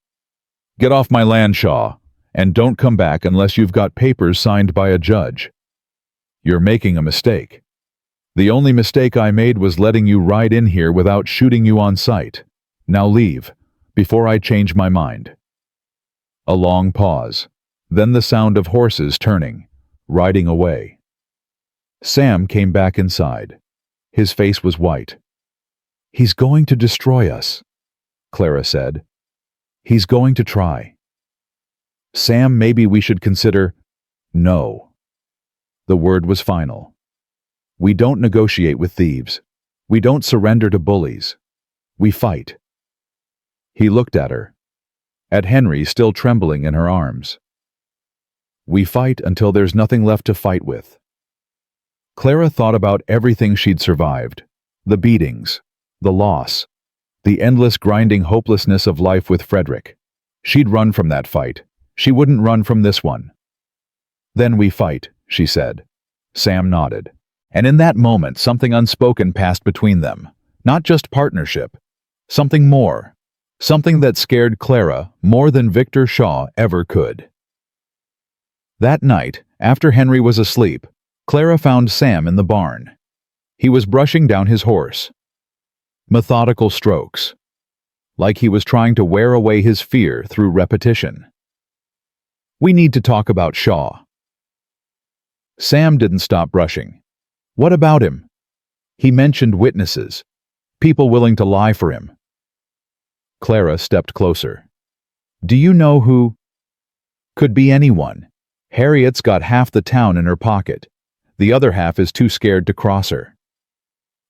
"Get off my land, Shaw, and don't come back unless you've got papers signed by a judge. You're making a mistake. The only mistake I made was letting you ride in here without shooting you on sight. Now leave, before I change my mind." A long pause, then the sound of horses turning, riding away. Sam came back inside. His face was white. "He's going to destroy us," Clara said. "He's going to try." "Sam, maybe we should consider—" "No." The word was final. "We don't negotiate with thieves. We don't surrender to bullies. We fight." He looked at her, at Henry still trembling in her arms. "We fight until there's nothing left to fight with." Clara thought about everything she'd survived, the beatings, the loss, the endless grinding hopelessness of life with Frederick. She'd run from that fight. She wouldn't run from this one. "Then we fight," she said. Sam nodded. And in that moment, something unspoken passed between them. Not just partnership. Something more. Something that scared Clara more than Victor Shaw ever could. That night, after Henry was asleep, Clara found Sam in the barn. He was brushing down his horse. Methodical strokes. Like he was trying to wear away his fear through repetition. "We need to talk about Shaw." Sam didn't stop brushing. "What about him?" He mentioned witnesses. People willing to lie for him. Clara stepped closer. "Do you know who?" "Could be anyone. Harriet's got half the town in her pocket. The other half is too scared to cross her."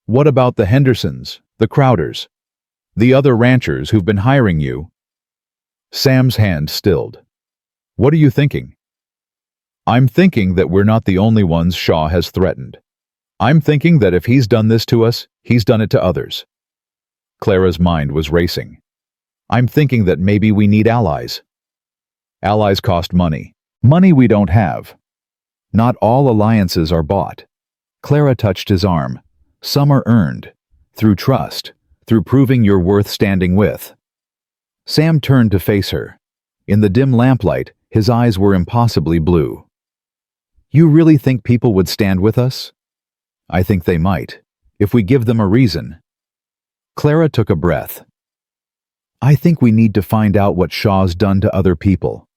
"What about the Hendersons, the Crowders, the other ranchers who've been hiring you?" Sam's hand stilled. "What are you thinking?" "I'm thinking that we're not the only ones Shaw has threatened. I'm thinking that if he's done this to us, he's done it to others." Clara's mind was racing. "I'm thinking that maybe we need allies. Allies cost money. Money we don't have. Not all alliances are bought." Clara touched his arm. "Some are earned. Through trust. Through proving you're worth standing with." Sam turned to face her. In the dim lamplight, his eyes were impossibly blue. "You really think people would stand with us?" "I think they might, if we give them a reason." Clara took a breath. "I think we need to find out what Shaw's done to other people.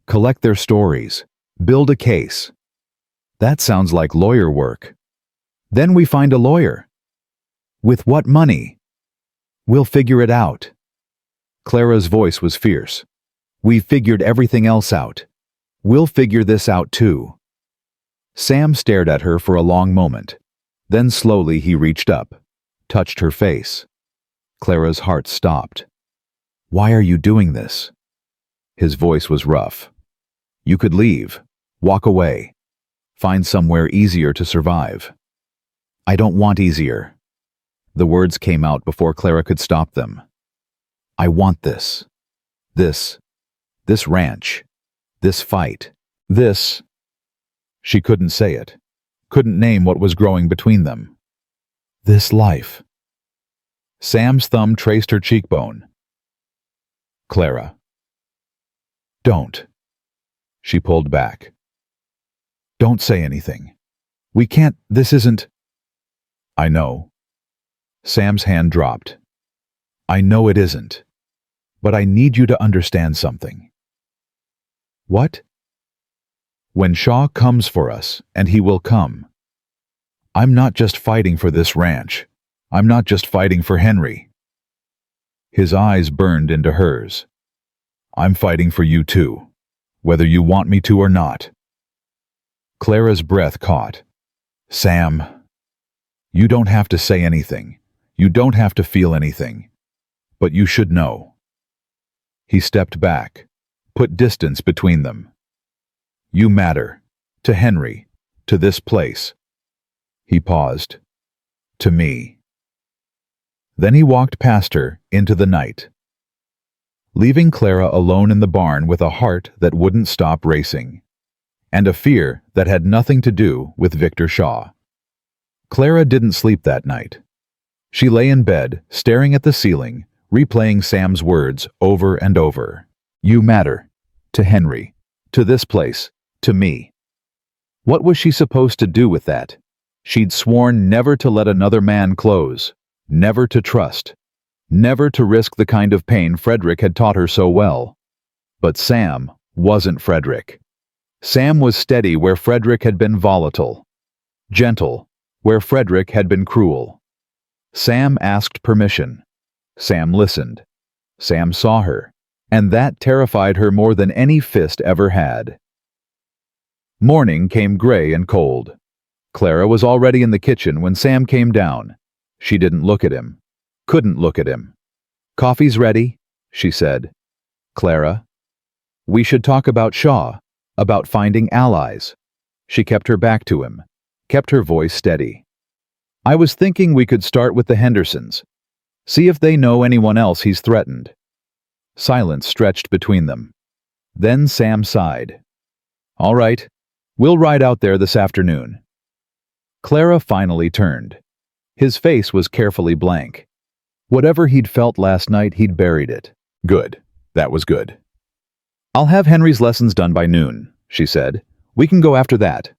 Collect their stories. Build a case." "That sounds like lawyer work." "Then we find a lawyer." "With what money?" "We'll figure it out." Clara's voice was fierce. "We've figured everything else out. We'll figure this out too." Sam stared at her for a long moment. Then slowly he reached up, touched her face. Clara's heart stopped. "Why are you doing this?" His voice was rough. "You could leave, walk away, find somewhere easier to survive." "I don't want easier." The words came out before Clara could stop them. "I want this. This ranch. This fight. This—" She couldn't say it. Couldn't name what was growing between them. "This life." Sam's thumb traced her cheekbone. "Clara." "Don't." She pulled back. "Don't say anything. We can't— this isn't—" "I know." Sam's hand dropped. "I know it isn't. But I need you to understand something." "What?" "When Shaw comes for us, and he will come, I'm not just fighting for this ranch. I'm not just fighting for Henry." His eyes burned into hers. "I'm fighting for you too, whether you want me to or not." Clara's breath caught. "Sam, you don't have to say anything. You don't have to feel anything. But you should know." He stepped back, put distance between them. "You matter. To Henry. To this place." He paused. "To me." Then he walked past her into the night, leaving Clara alone in the barn with a heart that wouldn't stop racing, and a fear that had nothing to do with Victor Shaw. Clara didn't sleep that night. She lay in bed, staring at the ceiling, replaying Sam's words over and over. You matter. To Henry. To this place. To me. What was she supposed to do with that? She'd sworn never to let another man close, never to trust, never to risk the kind of pain Frederick had taught her so well. But Sam wasn't Frederick. Sam was steady where Frederick had been volatile, gentle where Frederick had been cruel. Sam asked permission. Sam listened. Sam saw her, and that terrified her more than any fist ever had. Morning came gray and cold. Clara was already in the kitchen when Sam came down. She didn't look at him. Couldn't look at him. Coffee's ready, she said. Clara, we should talk about Shaw, about finding allies. She kept her back to him, kept her voice steady. I was thinking we could start with the Hendersons. See if they know anyone else he's threatened. Silence stretched between them. Then Sam sighed. All right, we'll ride out there this afternoon. Clara finally turned. His face was carefully blank. Whatever he'd felt last night, he'd buried it. Good. That was good. I'll have Henry's lessons done by noon, she said. We can go after that.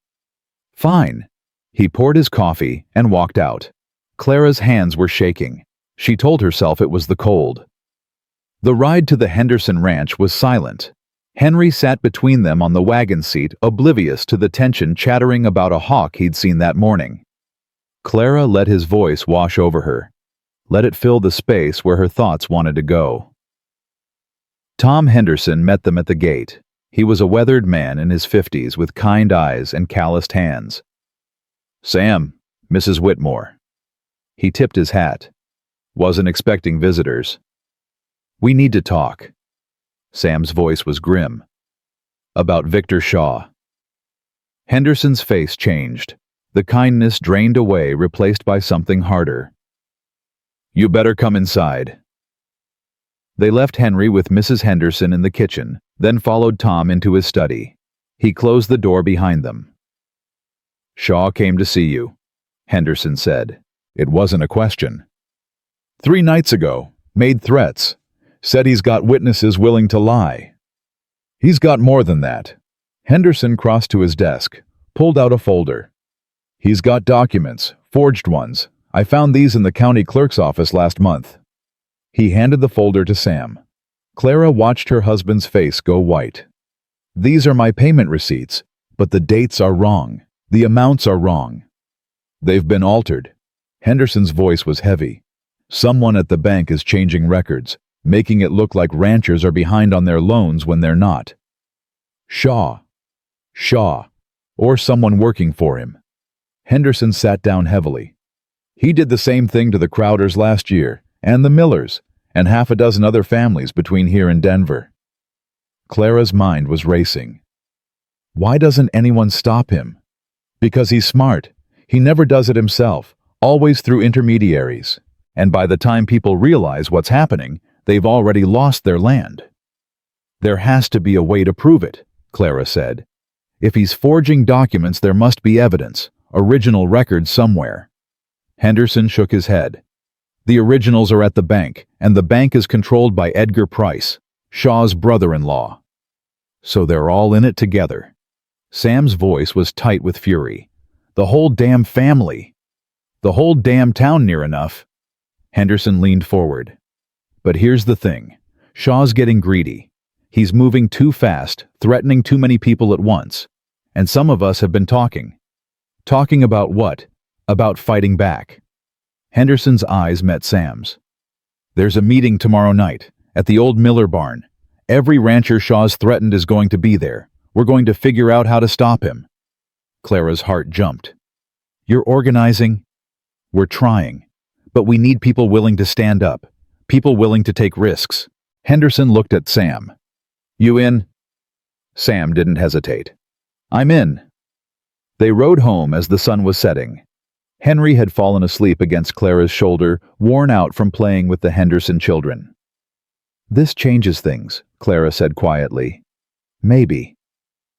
Fine. He poured his coffee and walked out. Clara's hands were shaking. She told herself it was the cold. The ride to the Henderson ranch was silent. Henry sat between them on the wagon seat, oblivious to the tension, chattering about a hawk he'd seen that morning. Clara let his voice wash over her. Let it fill the space where her thoughts wanted to go. Tom Henderson met them at the gate. He was a weathered man in his 50s with kind eyes and calloused hands. Sam, Mrs. Whitmore. He tipped his hat. Wasn't expecting visitors. We need to talk. Sam's voice was grim. About Victor Shaw. Henderson's face changed. The kindness drained away, replaced by something harder. You better come inside. They left Henry with Mrs. Henderson in the kitchen, then followed Tom into his study. He closed the door behind them. Shaw came to see you, Henderson said. It wasn't a question. 3 nights ago, made threats. Said he's got witnesses willing to lie. He's got more than that. Henderson crossed to his desk, pulled out a folder. He's got documents, forged ones. I found these in the county clerk's office last month. He handed the folder to Sam. Clara watched her husband's face go white. These are my payment receipts, but the dates are wrong. The amounts are wrong. They've been altered. Henderson's voice was heavy. Someone at the bank is changing records, making it look like ranchers are behind on their loans when they're not. Shaw, or someone working for him. Henderson sat down heavily. He did the same thing to the Crowders last year, and the Millers, and 6 other families between here and Denver. Clara's mind was racing. Why doesn't anyone stop him? Because he's smart. He never does it himself, always through intermediaries. And by the time people realize what's happening, they've already lost their land. There has to be a way to prove it, Clara said. If he's forging documents, there must be evidence, original records somewhere. Henderson shook his head. The originals are at the bank, and the bank is controlled by Edgar Price, Shaw's brother-in-law. So they're all in it together. Sam's voice was tight with fury. The whole damn family. The whole damn town near enough. Henderson leaned forward. But here's the thing. Shaw's getting greedy. He's moving too fast, threatening too many people at once. And some of us have been talking. Talking about what? About fighting back. Henderson's eyes met Sam's. There's a meeting tomorrow night, at the old Miller barn. Every rancher Shaw's threatened is going to be there. We're going to figure out how to stop him. Clara's heart jumped. You're organizing? We're trying. But we need people willing to stand up. People willing to take risks. Henderson looked at Sam. You in? Sam didn't hesitate. I'm in. They rode home as the sun was setting. Henry had fallen asleep against Clara's shoulder, worn out from playing with the Henderson children. This changes things, Clara said quietly. Maybe.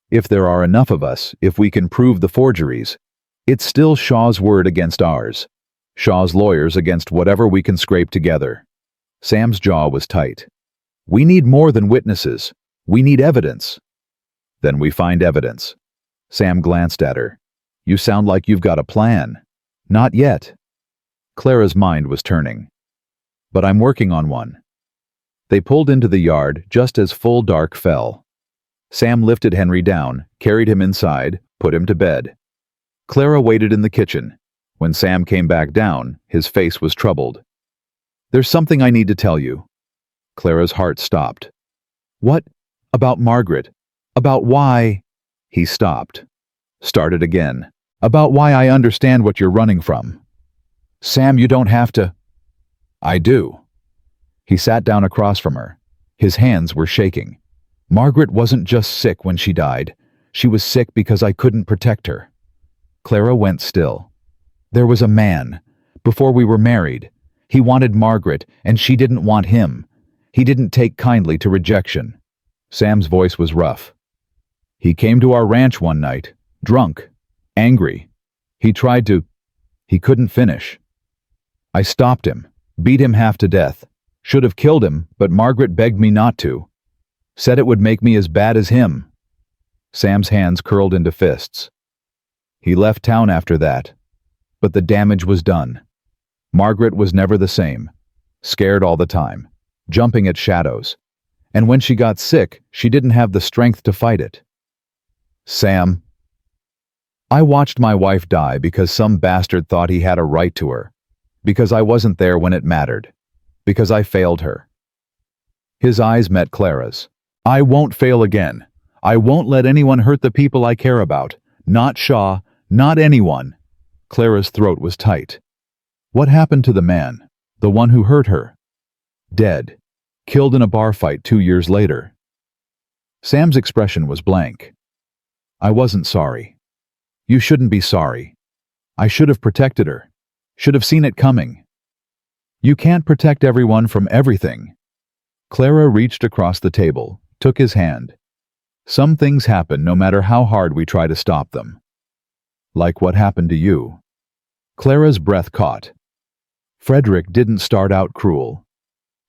If there are enough of us, if we can prove the forgeries, it's still Shaw's word against ours. Shaw's lawyers against whatever we can scrape together. Sam's jaw was tight. We need more than witnesses. We need evidence. Then we find evidence. Sam glanced at her. You sound like you've got a plan. Not yet. Clara's mind was turning. But I'm working on one. They pulled into the yard just as full dark fell. Sam lifted Henry down, carried him inside, put him to bed. Clara waited in the kitchen. When Sam came back down, his face was troubled. There's something I need to tell you. Clara's heart stopped. What? About Margaret? About why? He stopped. Started again. About why I understand what you're running from. Sam, you don't have to. I do. He sat down across from her. His hands were shaking. Margaret wasn't just sick when she died. She was sick because I couldn't protect her. Clara went still. There was a man. Before we were married. He wanted Margaret, and she didn't want him. He didn't take kindly to rejection. Sam's voice was rough. He came to our ranch one night, drunk, angry. He couldn't finish. I stopped him, beat him half to death. Should have killed him, but Margaret begged me not to. Said it would make me as bad as him. Sam's hands curled into fists. He left town after that. But the damage was done. Margaret was never the same. Scared all the time. Jumping at shadows. And when she got sick, she didn't have the strength to fight it. Sam. I watched my wife die because some bastard thought he had a right to her. Because I wasn't there when it mattered. Because I failed her. His eyes met Clara's. I won't fail again. I won't let anyone hurt the people I care about. Not Shaw, not anyone. Clara's throat was tight. What happened to the man? The one who hurt her? Dead. Killed in a bar fight 2 years later. Sam's expression was blank. I wasn't sorry. You shouldn't be sorry. I should have protected her. Should have seen it coming. You can't protect everyone from everything. Clara reached across the table, took his hand. Some things happen no matter how hard we try to stop them. Like what happened to you. Clara's breath caught. Frederick didn't start out cruel.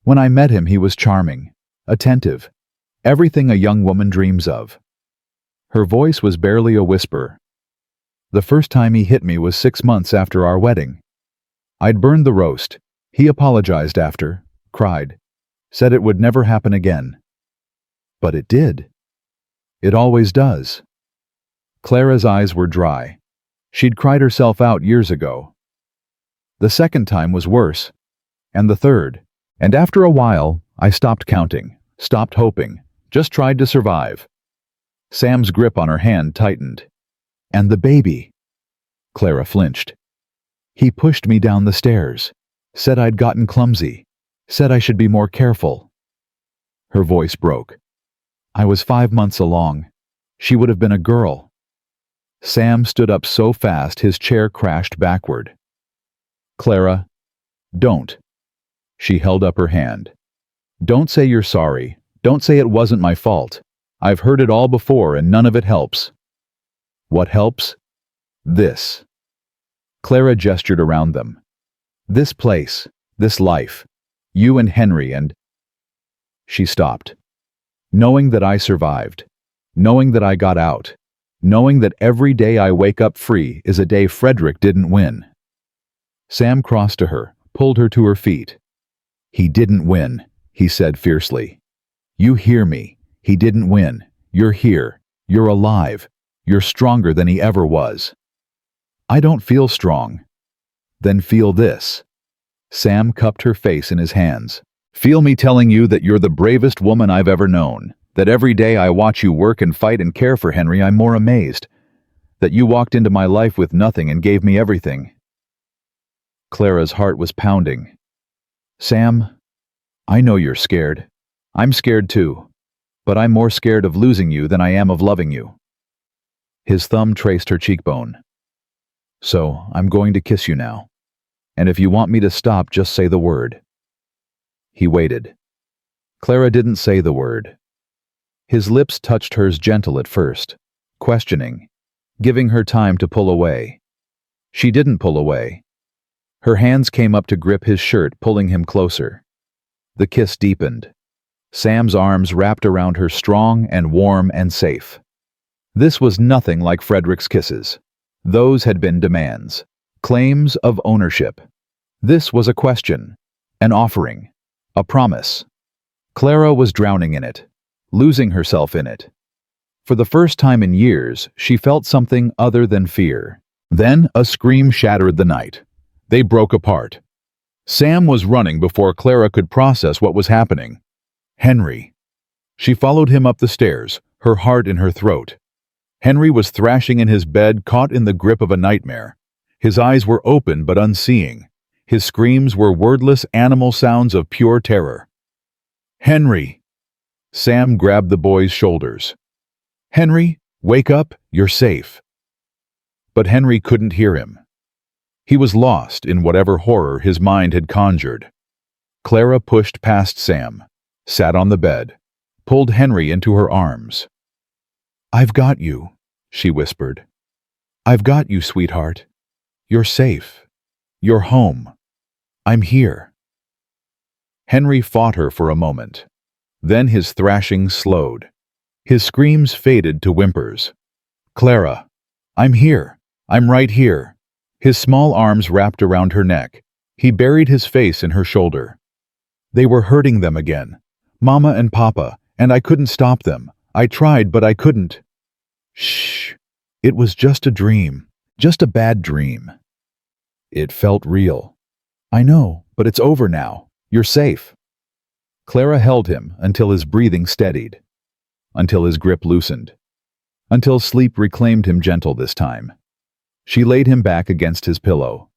When I met him, he was charming, attentive, everything a young woman dreams of. Her voice was barely a whisper. The first time he hit me was 6 months after our wedding. I'd burned the roast. He apologized after, cried, said it would never happen again. But it did. It always does. Clara's eyes were dry. She'd cried herself out years ago. The second time was worse, and the third. And after a while, I stopped counting, stopped hoping, just tried to survive. Sam's grip on her hand tightened. And the baby. Clara flinched. He pushed me down the stairs, said I'd gotten clumsy, said I should be more careful. Her voice broke. I was 5 months along. She would have been a girl. Sam stood up so fast his chair crashed backward. Clara, don't. She held up her hand. Don't say you're sorry. Don't say it wasn't my fault. I've heard it all before and none of it helps. What helps? This. Clara gestured around them. This place, this life, you and Henry and... She stopped. Knowing that I survived, knowing that I got out, knowing that every day I wake up free is a day Frederick didn't win. Sam crossed to her, pulled her to her feet. He didn't win, he said fiercely. You hear me. He didn't win. You're here. You're alive. You're stronger than he ever was. I don't feel strong. Then feel this. Sam cupped her face in his hands. Feel me telling you that you're the bravest woman I've ever known, that every day I watch you work and fight and care for Henry, I'm more amazed, that you walked into my life with nothing and gave me everything. Clara's heart was pounding. Sam, I know you're scared. I'm scared too, but I'm more scared of losing you than I am of loving you. His thumb traced her cheekbone. So, I'm going to kiss you now. And if you want me to stop, just say the word. He waited. Clara didn't say the word. His lips touched hers gentle at first, questioning, giving her time to pull away. She didn't pull away. Her hands came up to grip his shirt, pulling him closer. The kiss deepened. Sam's arms wrapped around her, strong and warm and safe. This was nothing like Frederick's kisses. Those had been demands, claims of ownership. This was a question, an offering, a promise. Clara was drowning in it, losing herself in it. For the first time in years, she felt something other than fear. Then a scream shattered the night. They broke apart. Sam was running before Clara could process what was happening. Henry. She followed him up the stairs, her heart in her throat. Henry was thrashing in his bed, caught in the grip of a nightmare. His eyes were open but unseeing. His screams were wordless animal sounds of pure terror. Henry! Sam grabbed the boy's shoulders. Henry, wake up, you're safe. But Henry couldn't hear him. He was lost in whatever horror his mind had conjured. Clara pushed past Sam, sat on the bed, pulled Henry into her arms. I've got you, she whispered. I've got you, sweetheart. You're safe. You're home. I'm here. Henry fought her for a moment. Then his thrashing slowed. His screams faded to whimpers. Clara, I'm here. I'm right here. His small arms wrapped around her neck. He buried his face in her shoulder. They were hurting them again. Mama and Papa, and I couldn't stop them. I tried, but I couldn't. Shh. It was just a dream. Just a bad dream. It felt real. I know, but it's over now. You're safe. Clara held him until his breathing steadied, until his grip loosened, until sleep reclaimed him gentle this time. She laid him back against his pillow,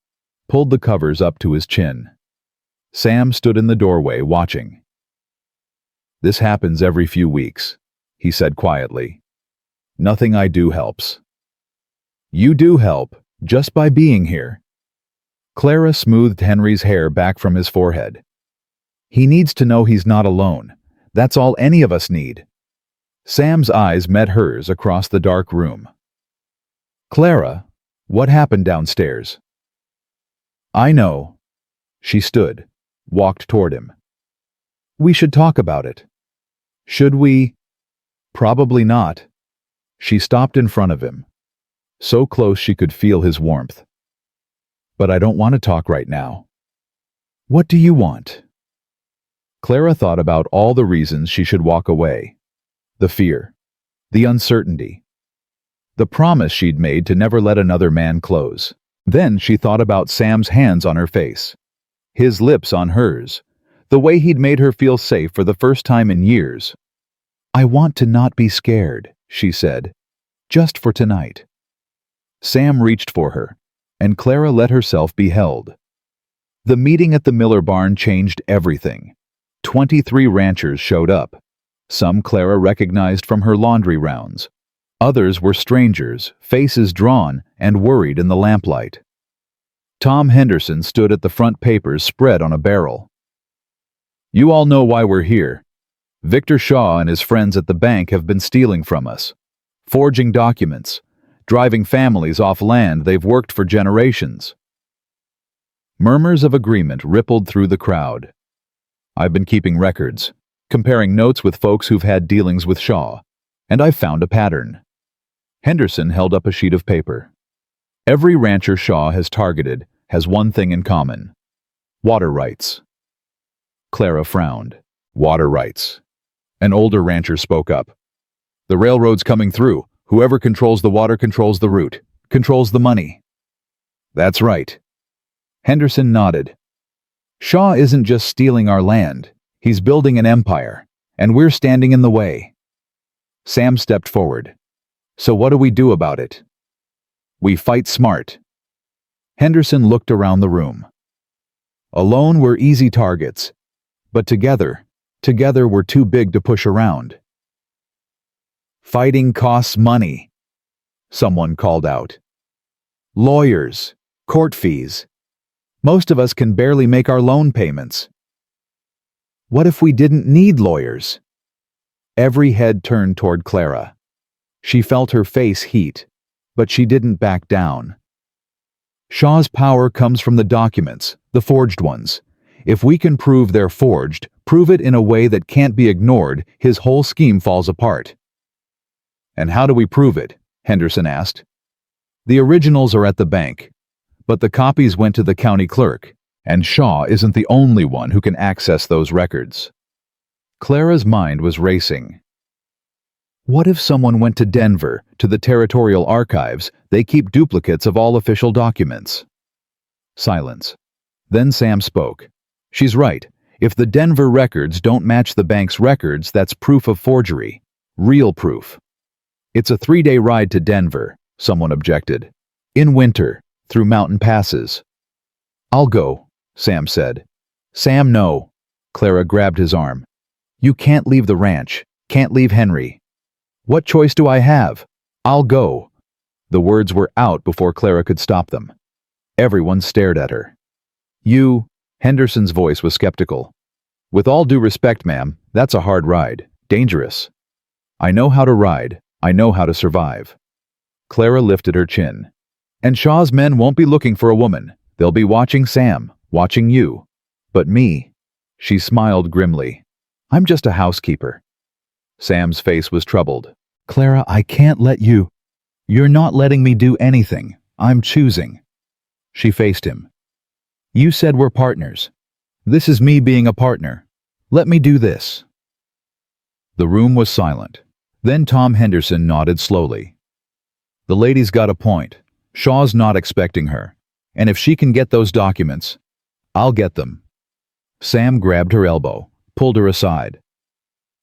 pulled the covers up to his chin. Sam stood in the doorway watching. This happens every few weeks, he said quietly. Nothing I do helps. You do help, just by being here. Clara smoothed Henry's hair back from his forehead. He needs to know he's not alone. That's all any of us need. Sam's eyes met hers across the dark room. Clara, what happened downstairs? I know. She stood, walked toward him. We should talk about it. Should we? Probably not. She stopped in front of him, so close she could feel his warmth. But I don't want to talk right now. What do you want? Clara thought about all the reasons she should walk away. The fear, the uncertainty, the promise she'd made to never let another man close. Then she thought about Sam's hands on her face, his lips on hers, the way he'd made her feel safe for the first time in years. I want to not be scared, she said, just for tonight. Sam reached for her, and Clara let herself be held. The meeting at the Miller barn changed everything. 23 ranchers showed up. Some Clara recognized from her laundry rounds. Others were strangers, faces drawn and worried in the lamplight. Tom Henderson stood at the front, papers spread on a barrel. You all know why we're here. Victor Shaw and his friends at the bank have been stealing from us, forging documents, driving families off land they've worked for generations. Murmurs of agreement rippled through the crowd. I've been keeping records, comparing notes with folks who've had dealings with Shaw, and I've found a pattern. Henderson held up a sheet of paper. Every rancher Shaw has targeted has one thing in common: water rights. Clara frowned. Water rights. An older rancher spoke up. The railroad's coming through. Whoever controls the water controls the route, controls the money. That's right. Henderson nodded. Shaw isn't just stealing our land. He's building an empire, and we're standing in the way. Sam stepped forward. So what do we do about it? We fight smart. Henderson looked around the room. Alone we're easy targets, but together we're too big to push around. Fighting costs money, someone called out. Lawyers, court fees. Most of us can barely make our loan payments. What if we didn't need lawyers? Every head turned toward Clara. She felt her face heat, but she didn't back down. Shaw's power comes from the documents, the forged ones. If we can prove they're forged, prove it in a way that can't be ignored, his whole scheme falls apart. And how do we prove it? Henderson asked. The originals are at the bank, but the copies went to the county clerk, and Shaw isn't the only one who can access those records. Clara's mind was racing. What if someone went to Denver, to the territorial archives? They keep duplicates of all official documents. Silence. Then Sam spoke. She's right. If the Denver records don't match the bank's records, that's proof of forgery. Real proof. It's a 3-day ride to Denver, someone objected. In winter, through mountain passes. I'll go, Sam said. Sam, no. Clara grabbed his arm. You can't leave the ranch. Can't leave Henry. What choice do I have? I'll go. The words were out before Clara could stop them. Everyone stared at her. You, Henderson's voice was skeptical. With all due respect, ma'am, that's a hard ride. Dangerous. I know how to ride. I know how to survive. Clara lifted her chin. And Shaw's men won't be looking for a woman. They'll be watching Sam, watching you. But me. She smiled grimly. I'm just a housekeeper. Sam's face was troubled. Clara, I can't let you. You're not letting me do anything. I'm choosing. She faced him. You said we're partners. This is me being a partner. Let me do this. The room was silent. Then Tom Henderson nodded slowly. The lady's got a point. Shaw's not expecting her. And if she can get those documents, I'll get them. Sam grabbed her elbow, pulled her aside.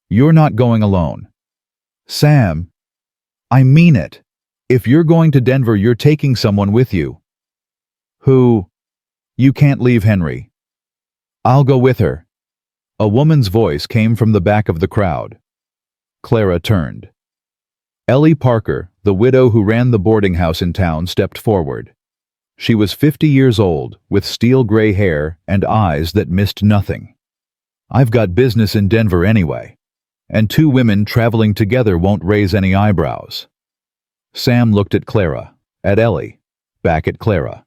You're not going alone. Sam, I mean it. If you're going to Denver, you're taking someone with you. Who? You can't leave Henry. I'll go with her. A woman's voice came from the back of the crowd. Clara turned. Ellie Parker, the widow who ran the boarding house in town, stepped forward. She was 50 years old, with steel gray hair and eyes that missed nothing. I've got business in Denver anyway. And 2 women traveling together won't raise any eyebrows. Sam looked at Clara, at Ellie, back at Clara.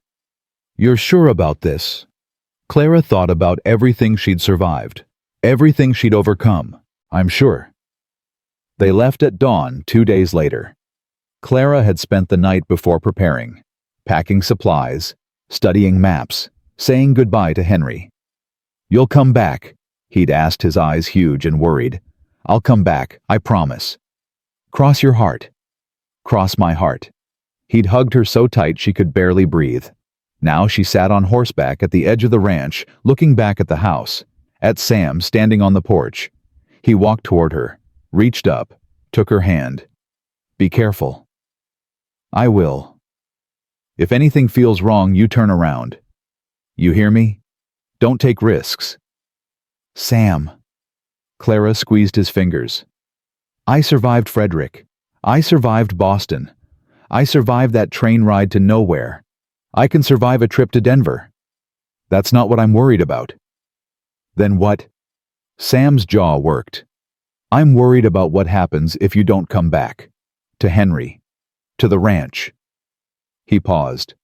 You're sure about this? Clara thought about everything she'd survived, everything she'd overcome, I'm sure. They left at dawn 2 days later. Clara had spent the night before preparing, packing supplies, studying maps, saying goodbye to Henry. You'll come back, he'd asked, his eyes huge and worried. I'll come back, I promise. Cross your heart. Cross my heart. He'd hugged her so tight she could barely breathe. Now she sat on horseback at the edge of the ranch, looking back at the house, at Sam standing on the porch. He walked toward her, reached up, took her hand. Be careful. I will. If anything feels wrong, you turn around. You hear me? Don't take risks. Sam. Clara squeezed his fingers. I survived Frederick. I survived Boston. I survived that train ride to nowhere. I can survive a trip to Denver. That's not what I'm worried about. Then what? Sam's jaw worked. I'm worried about what happens if you don't come back. To Henry. To the ranch. He paused.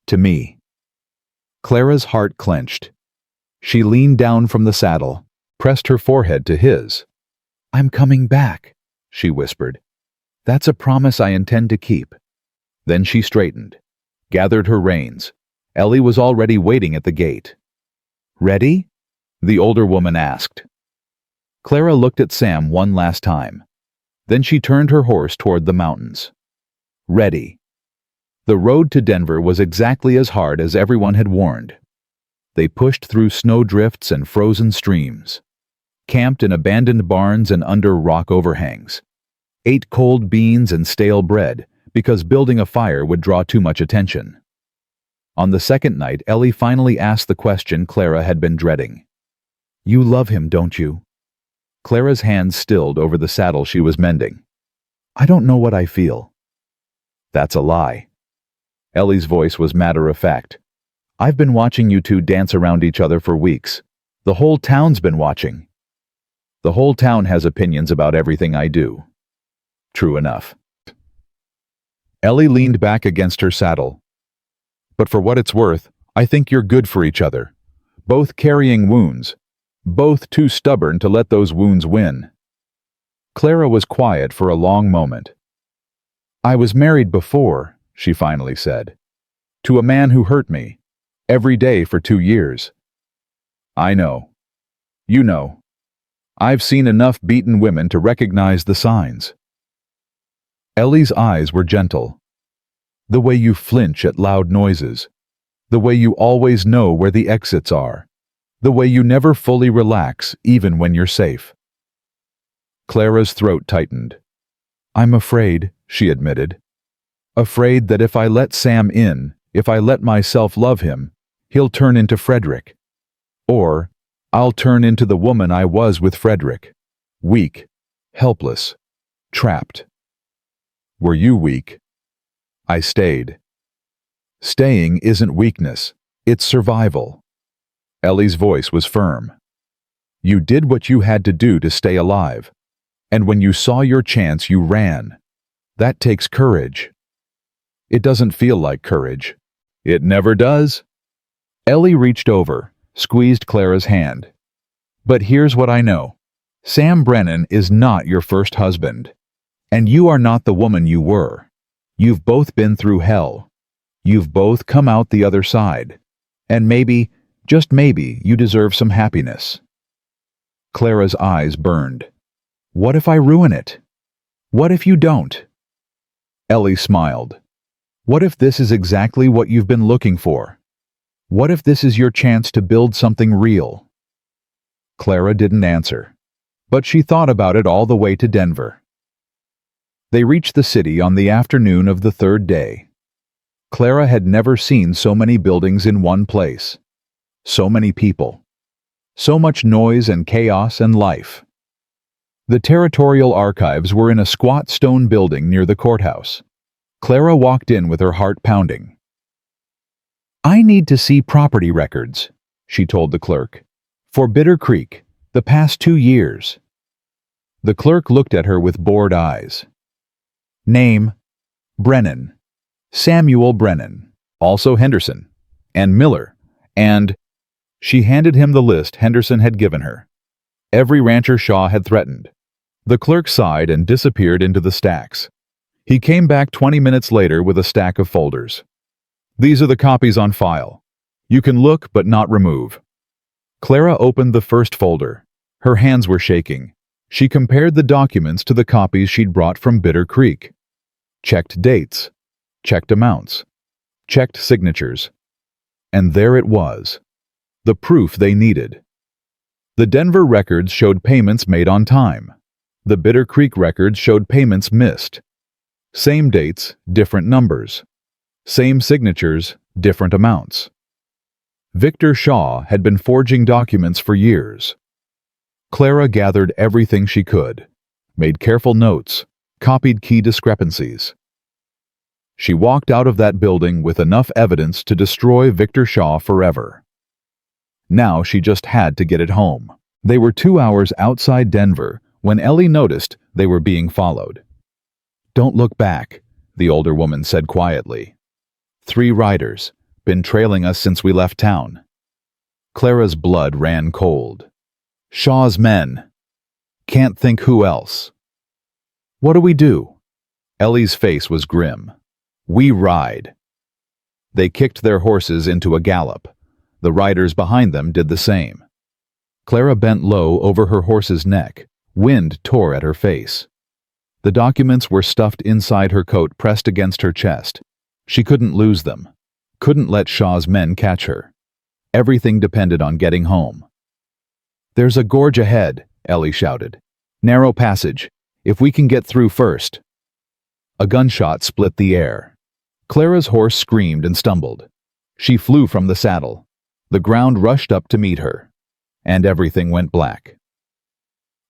To me. Clara's heart clenched. She leaned down from the saddle, pressed her forehead to his. I'm coming back, she whispered. That's a promise I intend to keep. Then she straightened, gathered her reins. Ellie was already waiting at the gate. Ready? The older woman asked. Clara looked at Sam one last time. Then she turned her horse toward the mountains. Ready. The road to Denver was exactly as hard as everyone had warned. They pushed through snowdrifts and frozen streams, camped in abandoned barns and under rock overhangs, ate cold beans and stale bread because building a fire would draw too much attention. On the second night, Ellie finally asked the question Clara had been dreading. You love him, don't you? Clara's hands stilled over the saddle she was mending. I don't know what I feel. That's a lie. Ellie's voice was matter-of-fact. I've been watching you two dance around each other for weeks. The whole town's been watching. The whole town has opinions about everything I do. True enough. Ellie leaned back against her saddle. But for what it's worth, I think you're good for each other. Both carrying wounds. Both too stubborn to let those wounds win." Clara was quiet for a long moment. "I was married before," she finally said. "To a man who hurt me. Every day for 2 years. I know. You know. I've seen enough beaten women to recognize the signs." Ellie's eyes were gentle. "The way you flinch at loud noises. The way you always know where the exits are. The way you never fully relax, even when you're safe." Clara's throat tightened. "I'm afraid," she admitted. "Afraid that if I let Sam in, if I let myself love him, he'll turn into Frederick. Or I'll turn into the woman I was with Frederick. Weak, helpless, trapped." "Were you weak?" "I stayed." "Staying isn't weakness, it's survival." Ellie's voice was firm. "You did what you had to do to stay alive. And when you saw your chance, you ran. That takes courage." "It doesn't feel like courage." "It never does." Ellie reached over, squeezed Clara's hand. "But here's what I know. Sam Brennan is not your first husband. And you are not the woman you were. You've both been through hell. You've both come out the other side. And maybe, just maybe, you deserve some happiness." Clara's eyes burned. "What if I ruin it? What if you don't?" Ellie smiled. "What if this is exactly what you've been looking for? What if this is your chance to build something real?" Clara didn't answer, but she thought about it all the way to Denver. They reached the city on the afternoon of the 3rd day. Clara had never seen so many buildings in one place. So many people. So much noise and chaos and life. The territorial archives were in a squat stone building near the courthouse. Clara walked in with her heart pounding. "I need to see property records," she told the clerk. "For Bitter Creek, the past 2 years." The clerk looked at her with bored eyes. "Name: Brennan. Samuel Brennan. Also Henderson. And Miller. And—" She handed him the list Henderson had given her. Every rancher Shaw had threatened. The clerk sighed and disappeared into the stacks. He came back 20 minutes later with a stack of folders. "These are the copies on file. You can look but not remove." Clara opened the first folder. Her hands were shaking. She compared the documents to the copies she'd brought from Bitter Creek. Checked dates. Checked amounts. Checked signatures. And there it was. The proof they needed. The Denver records showed payments made on time. The Bitter Creek records showed payments missed. Same dates, different numbers. Same signatures, different amounts. Victor Shaw had been forging documents for years. Clara gathered everything she could, made careful notes, copied key discrepancies. She walked out of that building with enough evidence to destroy Victor Shaw forever. Now she just had to get it home. They were 2 hours outside Denver when Ellie noticed they were being followed. "Don't look back," the older woman said quietly. 3 riders, been trailing us since we left town." Clara's blood ran cold. "Shaw's men. Can't think who else." "What do we do?" Ellie's face was grim. "We ride." They kicked their horses into a gallop. The riders behind them did the same. Clara bent low over her horse's neck. Wind tore at her face. The documents were stuffed inside her coat, pressed against her chest. She couldn't lose them. Couldn't let Shaw's men catch her. Everything depended on getting home. "There's a gorge ahead," Ellie shouted. "Narrow passage. If we can get through first." A gunshot split the air. Clara's horse screamed and stumbled. She flew from the saddle. The ground rushed up to meet her. And everything went black.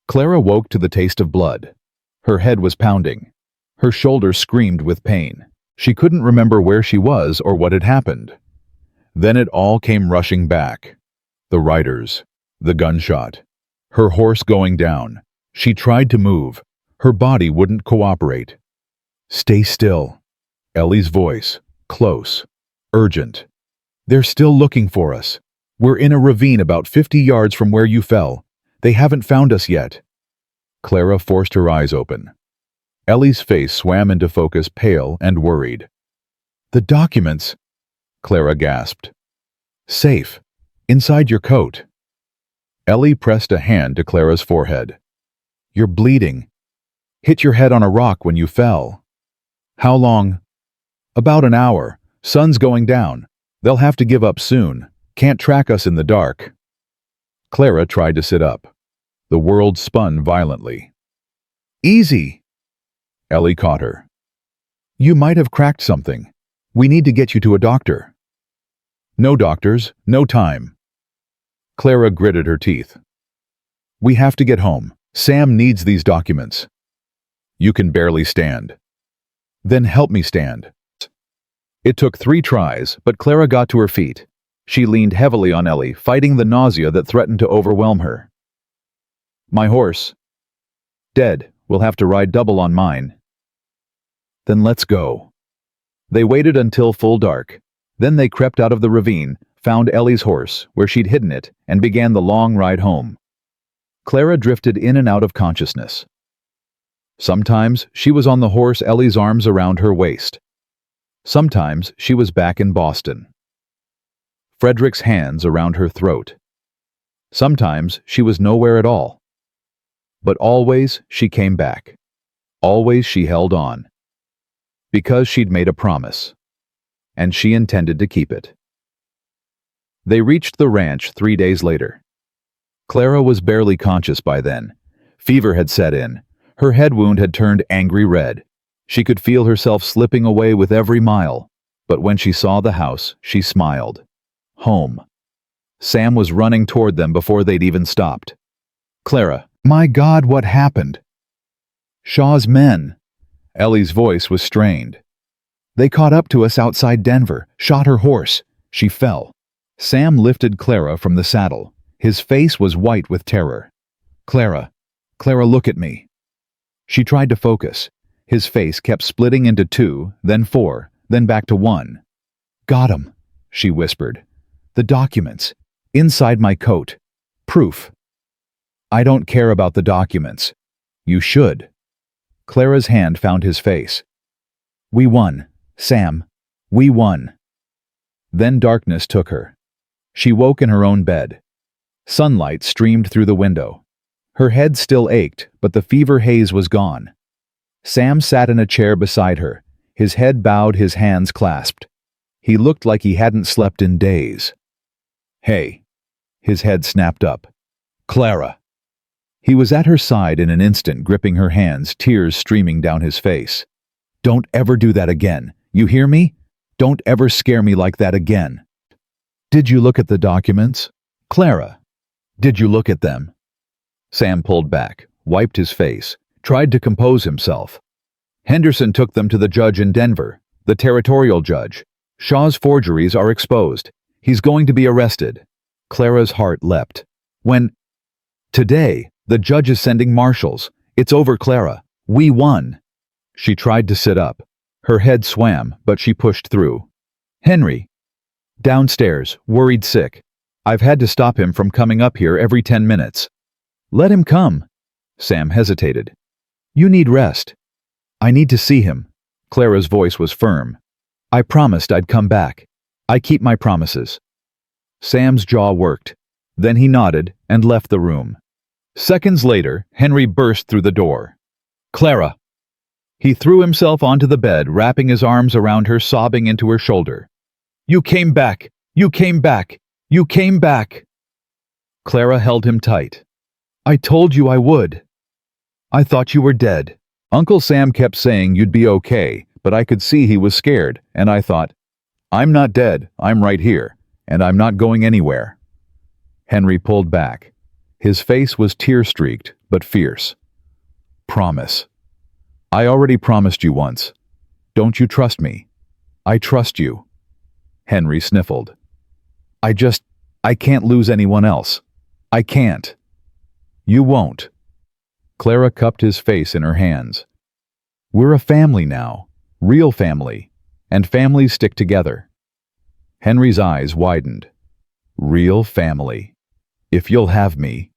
Clara woke to the taste of blood. Her head was pounding. Her shoulders screamed with pain. She couldn't remember where she was or what had happened. Then it all came rushing back. The riders. The gunshot. Her horse going down. She tried to move. Her body wouldn't cooperate. "Stay still." Ellie's voice, close. Urgent. They're still looking for us. We're in a ravine about 50 yards from where you fell. They haven't found us yet. Clara forced her eyes open. Ellie's face swam into focus, pale and worried. The documents, Clara gasped. Safe. Inside your coat. Ellie pressed a hand to Clara's forehead. You're bleeding. Hit your head on a rock when you fell. How long? About an hour. Sun's going down. They'll have to give up soon. Can't track us in the dark. Clara tried to sit up. The world spun violently. Easy. Ellie caught her. You might have cracked something. We need to get you to a doctor. No doctors, no time. Clara gritted her teeth. We have to get home. Sam needs these documents. You can barely stand. Then help me stand. It took 3 tries, but Clara got to her feet. She leaned heavily on Ellie, fighting the nausea that threatened to overwhelm her. My horse. Dead. We'll have to ride double on mine. Then let's go. They waited until full dark. Then they crept out of the ravine, found Ellie's horse, where she'd hidden it, and began the long ride home. Clara drifted in and out of consciousness. Sometimes she was on the horse, Ellie's arms around her waist. Sometimes she was back in Boston. Frederick's hands around her throat. Sometimes she was nowhere at all. But always she came back. Always she held on. Because she'd made a promise. And she intended to keep it. They reached the ranch 3 days later. Clara was barely conscious by then. Fever had set in. Her head wound had turned angry red. She could feel herself slipping away with every mile. But when she saw the house, she smiled. Home. Sam was running toward them before they'd even stopped. Clara, my God, what happened? Shaw's men. Ellie's voice was strained. They caught up to us outside Denver, shot her horse. She fell. Sam lifted Clara from the saddle. His face was white with terror. Clara, look at me. She tried to focus. His face kept splitting into 2, then 4, then back to 1. Got 'em, she whispered. The documents. Inside my coat. Proof. I don't care about the documents. You should. Clara's hand found his face. We won, Sam. We won. Then darkness took her. She woke in her own bed. Sunlight streamed through the window. Her head still ached, but the fever haze was gone. Sam sat in a chair beside her, his head bowed, his hands clasped. He looked like he hadn't slept in days. Hey. His head snapped up. Clara. He was at her side in an instant, gripping her hands, tears streaming down his face. Don't ever do that again. You hear me? Don't ever scare me like that again. Did you look at the documents? Clara. Did you look at them? Sam pulled back, wiped his face, tried to compose himself. Henderson took them to the judge in Denver, the territorial judge. Shaw's forgeries are exposed. He's going to be arrested. Clara's heart leapt. Today, the judge is sending marshals. It's over, Clara. We won. She tried to sit up. Her head swam, but she pushed through. Henry. Downstairs, worried sick. I've had to stop him from coming up here every 10 minutes. Let him come. Sam hesitated. You need rest. I need to see him. Clara's voice was firm. I promised I'd come back. I keep my promises. Sam's jaw worked. Then he nodded and left the room. Seconds later, Henry burst through the door. Clara! He threw himself onto the bed, wrapping his arms around her, sobbing into her shoulder. You came back! You came back! You came back! Clara held him tight. I told you I would. I thought you were dead. Uncle Sam kept saying you'd be okay, but I could see he was scared, and I thought, I'm not dead, I'm right here, and I'm not going anywhere. Henry pulled back. His face was tear-streaked, but fierce. Promise. I already promised you once. Don't you trust me? I trust you. Henry sniffled. I can't lose anyone else. I can't. You won't. Clara cupped his face in her hands. We're a family now, real family, and families stick together. Henry's eyes widened. Real family. If you'll have me.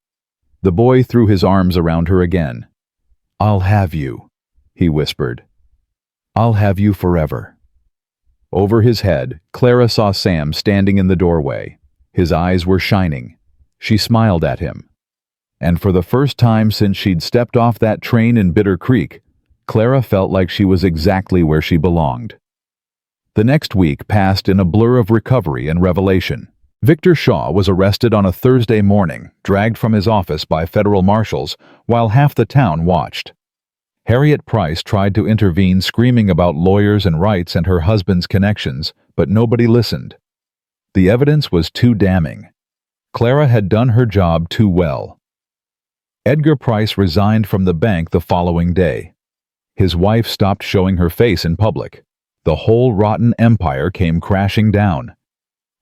The boy threw his arms around her again. I'll have you, he whispered. I'll have you forever. Over his head, Clara saw Sam standing in the doorway. His eyes were shining. She smiled at him. And for the first time since she'd stepped off that train in Bitter Creek, Clara felt like she was exactly where she belonged. The next week passed in a blur of recovery and revelation. Victor Shaw was arrested on a Thursday morning, dragged from his office by federal marshals, while half the town watched. Harriet Price tried to intervene, screaming about lawyers and rights and her husband's connections, but nobody listened. The evidence was too damning. Clara had done her job too well. Edgar Price resigned from the bank the following day. His wife stopped showing her face in public. The whole rotten empire came crashing down.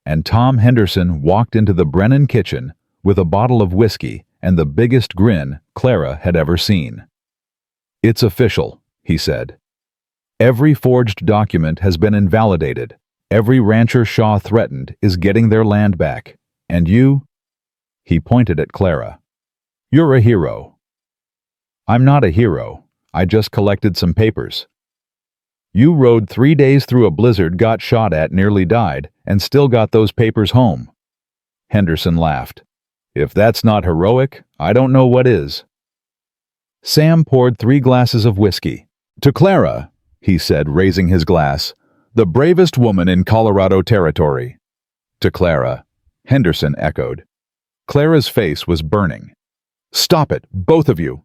And Tom Henderson walked into the Brennan kitchen with a bottle of whiskey and the biggest grin Clara had ever seen. It's official, he said. Every forged document has been invalidated. Every rancher Shaw threatened is getting their land back. And you? He pointed at Clara. You're a hero. I'm not a hero. I just collected some papers. You rode 3 days through a blizzard, got shot at, nearly died, and still got those papers home. Henderson laughed. If that's not heroic, I don't know what is. Sam poured 3 glasses of whiskey. To Clara, he said, raising his glass, the bravest woman in Colorado Territory. To Clara, Henderson echoed. Clara's face was burning. Stop it, both of you.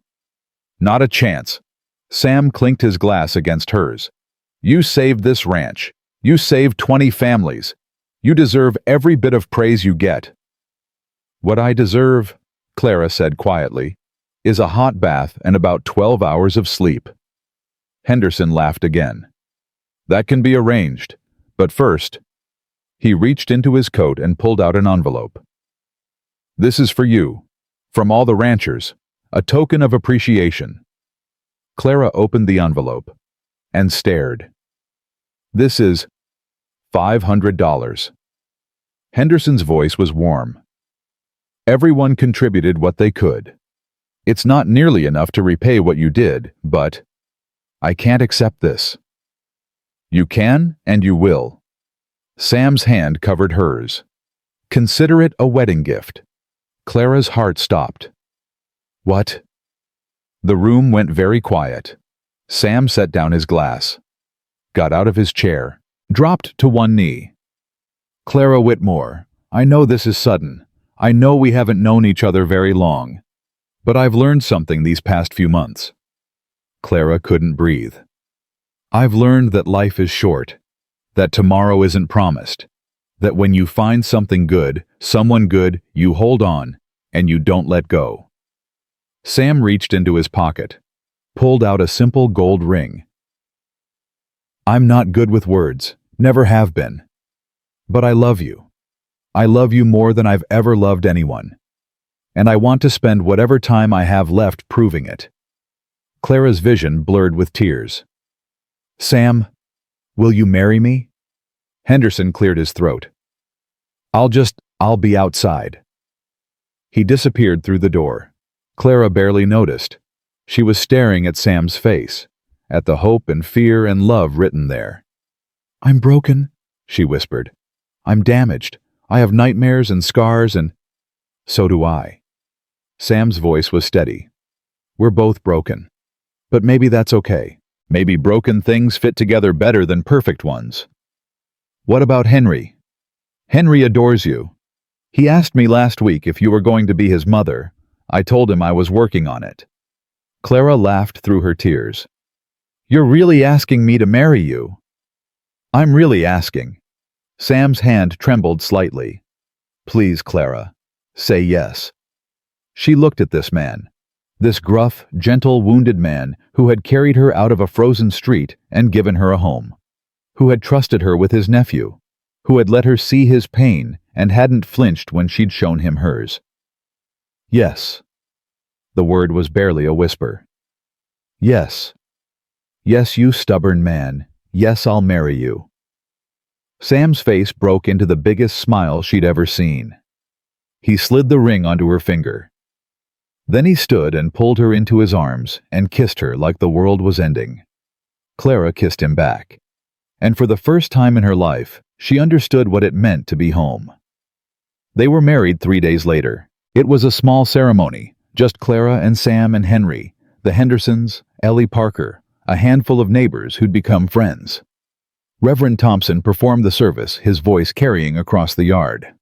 Not a chance. Sam clinked his glass against hers. You saved this ranch. You saved 20 families. You deserve every bit of praise you get. What I deserve, Clara said quietly, is a hot bath and about 12 hours of sleep. Henderson laughed again. That can be arranged, but first, he reached into his coat and pulled out an envelope. This is for you, from all the ranchers, a token of appreciation. Clara opened the envelope and stared. This is $500. Henderson's voice was warm. Everyone contributed what they could. It's not nearly enough to repay what you did, but I can't accept this. You can and you will. Sam's hand covered hers. Consider it a wedding gift. Clara's heart stopped. What? The room went very quiet. Sam set down his glass, got out of his chair, dropped to one knee. Clara Whitmore, I know this is sudden. I know we haven't known each other very long. But I've learned something these past few months. Clara couldn't breathe. I've learned that life is short, that tomorrow isn't promised, that when you find something good, someone good, you hold on, and you don't let go. Sam reached into his pocket, pulled out a simple gold ring. I'm not good with words, never have been. But I love you. I love you more than I've ever loved anyone. And I want to spend whatever time I have left proving it. Clara's vision blurred with tears. Sam, will you marry me? Henderson cleared his throat. I'll be outside. He disappeared through the door. Clara barely noticed. She was staring at Sam's face, at the hope and fear and love written there. I'm broken, she whispered. I'm damaged. I have nightmares and scars and... So do I. Sam's voice was steady. We're both broken. But maybe that's okay. Maybe broken things fit together better than perfect ones. What about Henry? Henry adores you. He asked me last week if you were going to be his mother. I told him I was working on it. Clara laughed through her tears. You're really asking me to marry you? I'm really asking. Sam's hand trembled slightly. Please, Clara, say yes. She looked at this man, this gruff, gentle, wounded man who had carried her out of a frozen street and given her a home, who had trusted her with his nephew, who had let her see his pain and hadn't flinched when she'd shown him hers. Yes. The word was barely a whisper. Yes. Yes, you stubborn man. Yes, I'll marry you. Sam's face broke into the biggest smile she'd ever seen. He slid the ring onto her finger. Then he stood and pulled her into his arms and kissed her like the world was ending. Clara kissed him back. And for the first time in her life, she understood what it meant to be home. They were married 3 days later. It was a small ceremony, just Clara and Sam and Henry, the Hendersons, Ellie Parker, a handful of neighbors who'd become friends. Reverend Thompson performed the service, his voice carrying across the yard.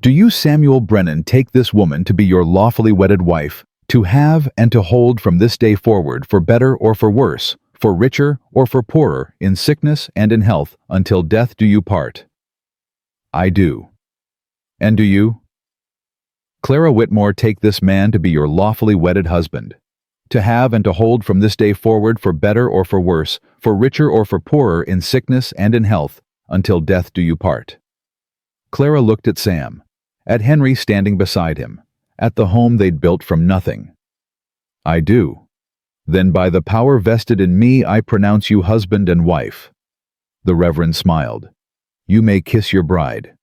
"Do you, Samuel Brennan, take this woman to be your lawfully wedded wife, to have and to hold from this day forward, for better or for worse, for richer or for poorer, in sickness and in health, until death do you part?" "I do." "And do you?" "Clara Whitmore, take this man to be your lawfully wedded husband, to have and to hold from this day forward, for better or for worse, for richer or for poorer, in sickness and in health, until death do you part." Clara looked at Sam, at Henry standing beside him, at the home they'd built from nothing. "I do. Then by the power vested in me, I pronounce you husband and wife." The Reverend smiled. "You may kiss your bride."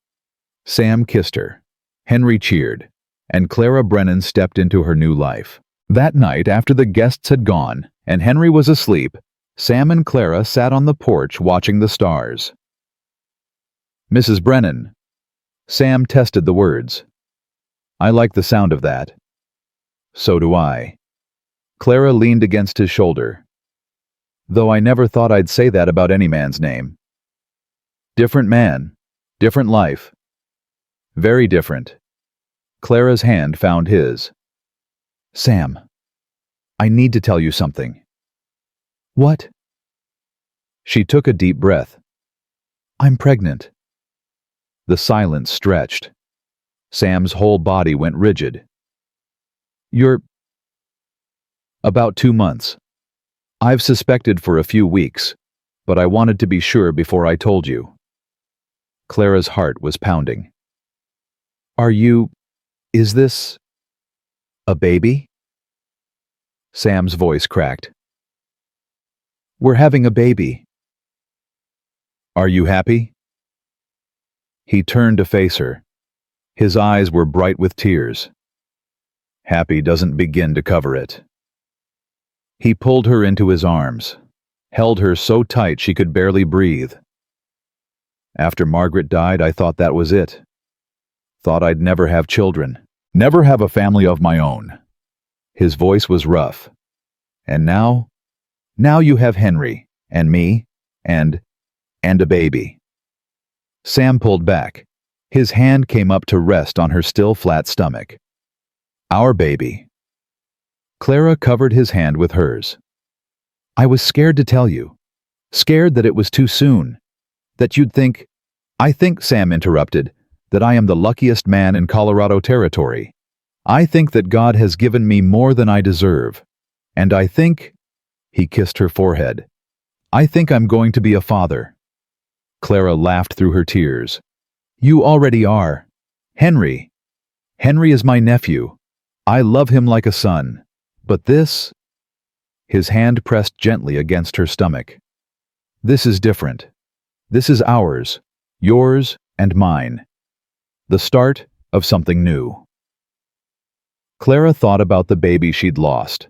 Sam kissed her. Henry cheered, and Clara Brennan stepped into her new life. That night, after the guests had gone and Henry was asleep, Sam and Clara sat on the porch watching the stars. "Mrs. Brennan." Sam tested the words. "I like the sound of that." "So do I." Clara leaned against his shoulder. "Though I never thought I'd say that about any man's name." "Different man, different life." "Very different." Clara's hand found his. "Sam, I need to tell you something." "What?" She took a deep breath. "I'm pregnant." The silence stretched. Sam's whole body went rigid. "You're—" "About 2 months. I've suspected for a few weeks, but I wanted to be sure before I told you." Clara's heart was pounding. Is this a baby?" Sam's voice cracked. "We're having a baby." "Are you happy?" He turned to face her. His eyes were bright with tears. "Happy doesn't begin to cover it." He pulled her into his arms, held her so tight she could barely breathe. "After Margaret died, I thought that was it. Thought I'd never have children, never have a family of my own." His voice was rough. "And now you have Henry, and me, and a baby." Sam pulled back. His hand came up to rest on her still flat stomach. "Our baby." Clara covered his hand with hers. "I was scared to tell you. Scared that it was too soon. That you'd think—" "I think," Sam interrupted, "that I am the luckiest man in Colorado Territory. I think that God has given me more than I deserve. And I think—" He kissed her forehead. "I think I'm going to be a father." Clara laughed through her tears. "You already are. Henry is my nephew. I love him like a son. But this—" His hand pressed gently against her stomach. "This is different. This is ours, yours and mine. The start of something new." Clara thought about the baby she'd lost,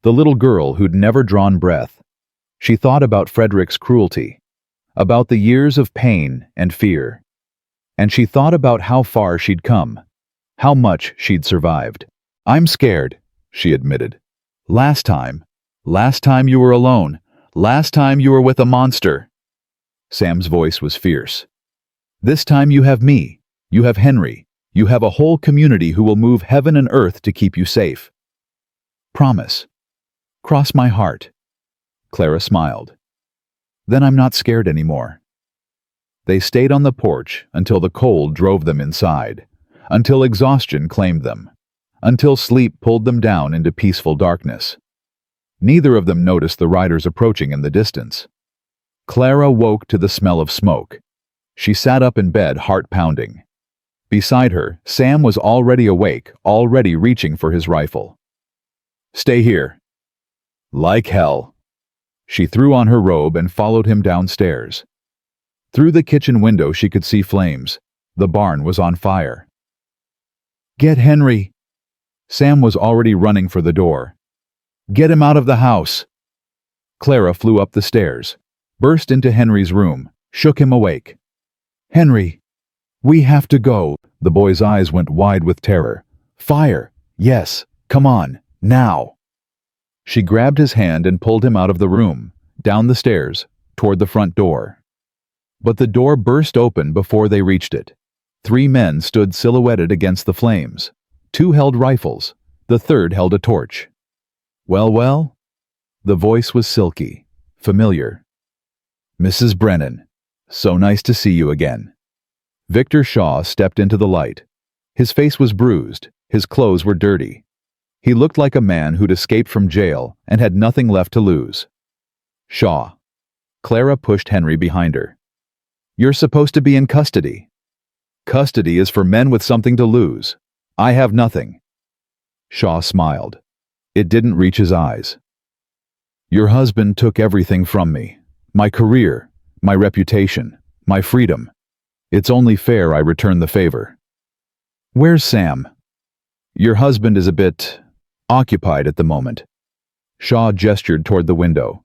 the little girl who'd never drawn breath. She thought about Frederick's cruelty, about the years of pain and fear. And she thought about how far she'd come, how much she'd survived. "I'm scared," she admitted. Last time you were alone. Last time you were with a monster." Sam's voice was fierce. "This time you have me. You have Henry. You have a whole community who will move heaven and earth to keep you safe. Promise. Cross my heart." Clara smiled. "Then I'm not scared anymore." They stayed on the porch until the cold drove them inside, until exhaustion claimed them, until sleep pulled them down into peaceful darkness. Neither of them noticed the riders approaching in the distance. Clara woke to the smell of smoke. She sat up in bed, heart pounding. Beside her, Sam was already awake, already reaching for his rifle. "Stay here." "Like hell." She threw on her robe and followed him downstairs. Through the kitchen window she could see flames. The barn was on fire. "Get Henry!" Sam was already running for the door. "Get him out of the house!" Clara flew up the stairs, burst into Henry's room, shook him awake. "Henry! We have to go!" The boy's eyes went wide with terror. "Fire! Yes! Come on! Now!" She grabbed his hand and pulled him out of the room, down the stairs, toward the front door. But the door burst open before they reached it. 3 men stood silhouetted against the flames. 2 held rifles. The third held a torch. "Well, well?" The voice was silky, familiar. "Mrs. Brennan, so nice to see you again." Victor Shaw stepped into the light. His face was bruised, his clothes were dirty. He looked like a man who'd escaped from jail and had nothing left to lose. "Shaw." Clara pushed Henry behind her. "You're supposed to be in custody." "Custody is for men with something to lose. I have nothing." Shaw smiled. It didn't reach his eyes. "Your husband took everything from me. My career, my reputation, my freedom. It's only fair I return the favor." "Where's Sam?" "Your husband is a bit occupied at the moment." Shaw gestured toward the window.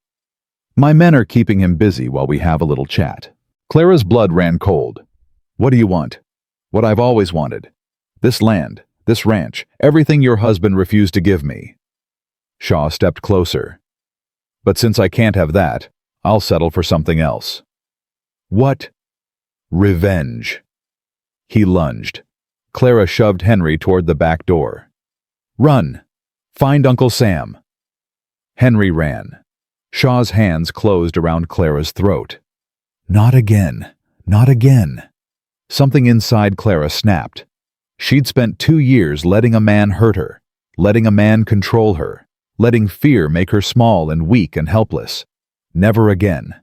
"My men are keeping him busy while we have a little chat." Clara's blood ran cold. "What do you want?" "What I've always wanted. This land, this ranch, everything your husband refused to give me." Shaw stepped closer. "But since I can't have that, I'll settle for something else." "What?" "Revenge." He lunged. Clara shoved Henry toward the back door. "Run! Find Uncle Sam!" Henry ran. Shaw's hands closed around Clara's throat. "Not again! Not again!" Something inside Clara snapped. She'd spent 2 years letting a man hurt her, letting a man control her, letting fear make her small and weak and helpless. Never again.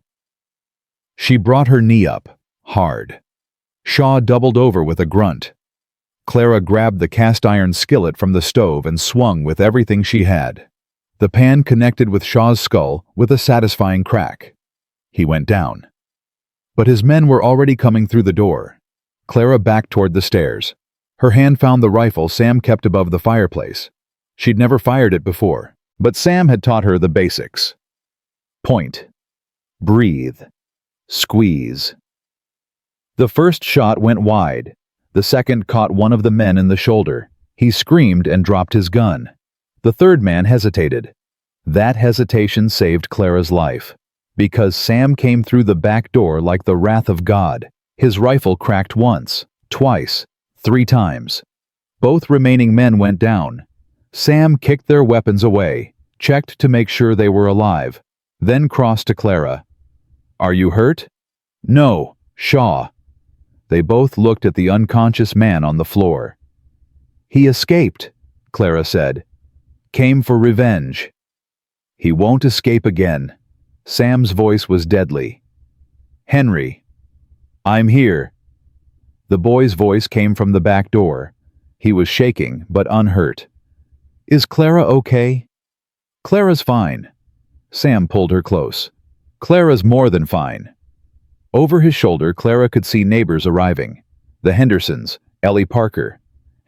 She brought her knee up, hard. Shaw doubled over with a grunt. Clara grabbed the cast-iron skillet from the stove and swung with everything she had. The pan connected with Shaw's skull with a satisfying crack. He went down. But his men were already coming through the door. Clara backed toward the stairs. Her hand found the rifle Sam kept above the fireplace. She'd never fired it before, but Sam had taught her the basics. Point. Breathe. Squeeze. The first shot went wide. The second caught one of the men in the shoulder. He screamed and dropped his gun. The third man hesitated. That hesitation saved Clara's life. Because Sam came through the back door like the wrath of God. His rifle cracked once, twice, 3 times. Both remaining men went down. Sam kicked their weapons away, checked to make sure they were alive, then crossed to Clara. "Are you hurt?" "No, Shaw." They both looked at the unconscious man on the floor. "He escaped," Clara said. "Came for revenge." "He won't escape again." Sam's voice was deadly. "Henry." "I'm here." The boy's voice came from the back door. He was shaking, but unhurt. "Is Clara okay?" "Clara's fine." Sam pulled her close. "Clara's more than fine." Over his shoulder, Clara could see neighbors arriving. The Hendersons, Ellie Parker.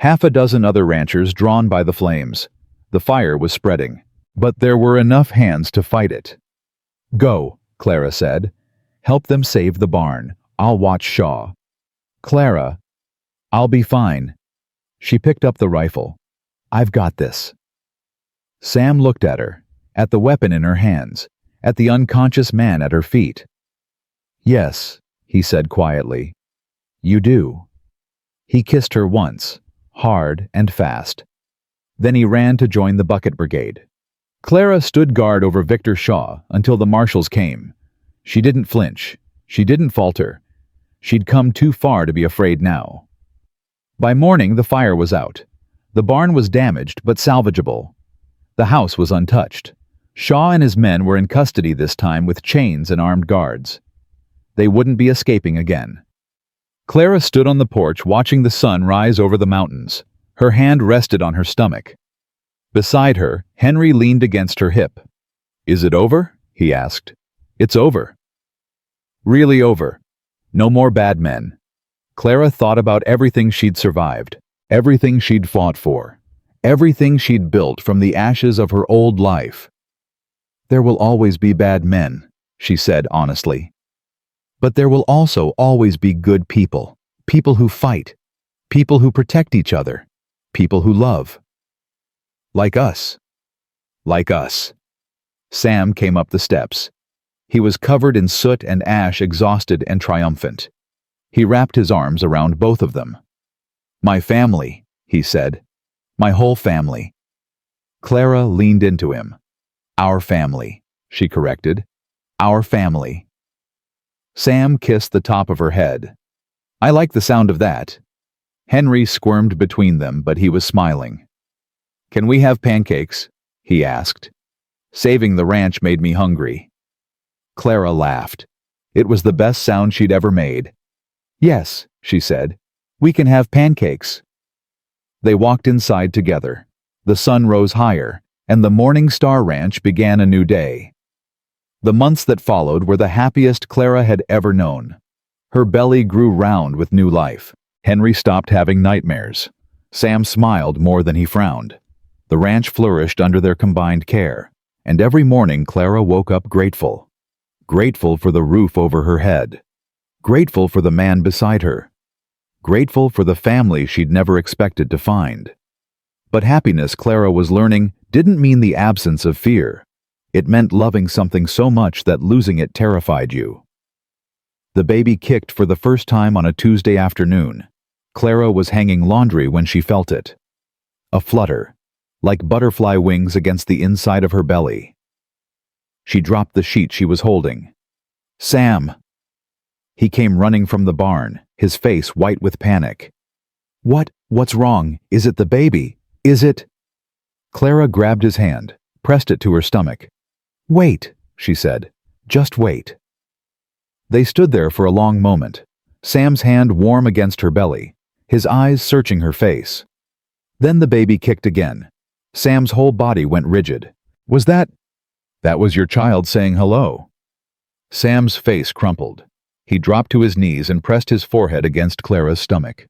6 other ranchers drawn by the flames. The fire was spreading, but there were enough hands to fight it. "Go," Clara said. "Help them save the barn. I'll watch Shaw." "Clara." "I'll be fine." She picked up the rifle. "I've got this." Sam looked at her, at the weapon in her hands, at the unconscious man at her feet. "Yes," he said quietly. "You do." He kissed her once, hard and fast. Then he ran to join the bucket brigade. Clara stood guard over Victor Shaw until the marshals came. She didn't flinch. She didn't falter. She'd come too far to be afraid now. By morning, the fire was out. The barn was damaged but salvageable. The house was untouched. Shaw and his men were in custody this time with chains and armed guards. They wouldn't be escaping again. Clara stood on the porch watching the sun rise over the mountains. Her hand rested on her stomach. Beside her, Henry leaned against her hip. "Is it over?" he asked. "It's over." "Really over." No more bad men. Clara thought about everything she'd survived, everything she'd fought for, everything she'd built from the ashes of her old life. There will always be bad men, she said honestly. But there will also always be good people, people who fight, people who protect each other, people who love. Like us. Like us. Sam came up the steps. He was covered in soot and ash, exhausted and triumphant. He wrapped his arms around both of them. My family, he said. My whole family. Clara leaned into him. Our family, she corrected. Our family. Sam kissed the top of her head. I like the sound of that. Henry squirmed between them, but he was smiling. Can we have pancakes? He asked. Saving the ranch made me hungry. Clara laughed. It was the best sound she'd ever made. Yes, she said. We can have pancakes. They walked inside together. The sun rose higher, and the Morning Star Ranch began a new day. The months that followed were the happiest Clara had ever known. Her belly grew round with new life. Henry stopped having nightmares. Sam smiled more than he frowned. The ranch flourished under their combined care, and every morning Clara woke up grateful. Grateful for the roof over her head. Grateful for the man beside her. Grateful for the family she'd never expected to find. But happiness, Clara was learning, didn't mean the absence of fear. It meant loving something so much that losing it terrified you. The baby kicked for the first time on a Tuesday afternoon. Clara was hanging laundry when she felt it. A flutter, like butterfly wings against the inside of her belly. She dropped the sheet she was holding. Sam! He came running from the barn, his face white with panic. What's wrong? Is it the baby? Is it? Clara grabbed his hand, pressed it to her stomach. Wait, she said. Just wait. They stood there for a long moment, Sam's hand warm against her belly, his eyes searching her face. Then the baby kicked again. Sam's whole body went rigid. Was that? That was your child saying hello. Sam's face crumpled. He dropped to his knees and pressed his forehead against Clara's stomach.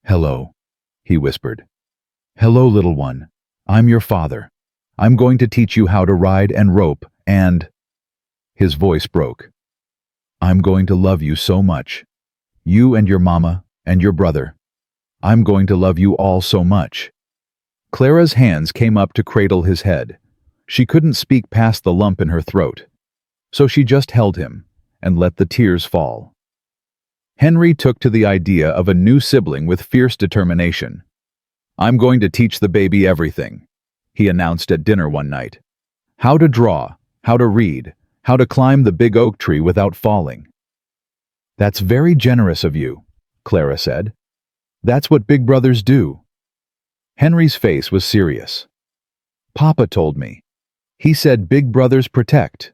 Hello, he whispered. Hello, little one. I'm your father. I'm going to teach you how to ride and rope and... His voice broke. I'm going to love you so much. You and your mama and your brother. I'm going to love you all so much. Clara's hands came up to cradle his head. She couldn't speak past the lump in her throat. So she just held him and let the tears fall. Henry took to the idea of a new sibling with fierce determination. I'm going to teach the baby everything, he announced at dinner one night. How to draw, how to read, how to climb the big oak tree without falling. That's very generous of you, Clara said. That's what big brothers do. Henry's face was serious. Papa told me. He said big brothers protect,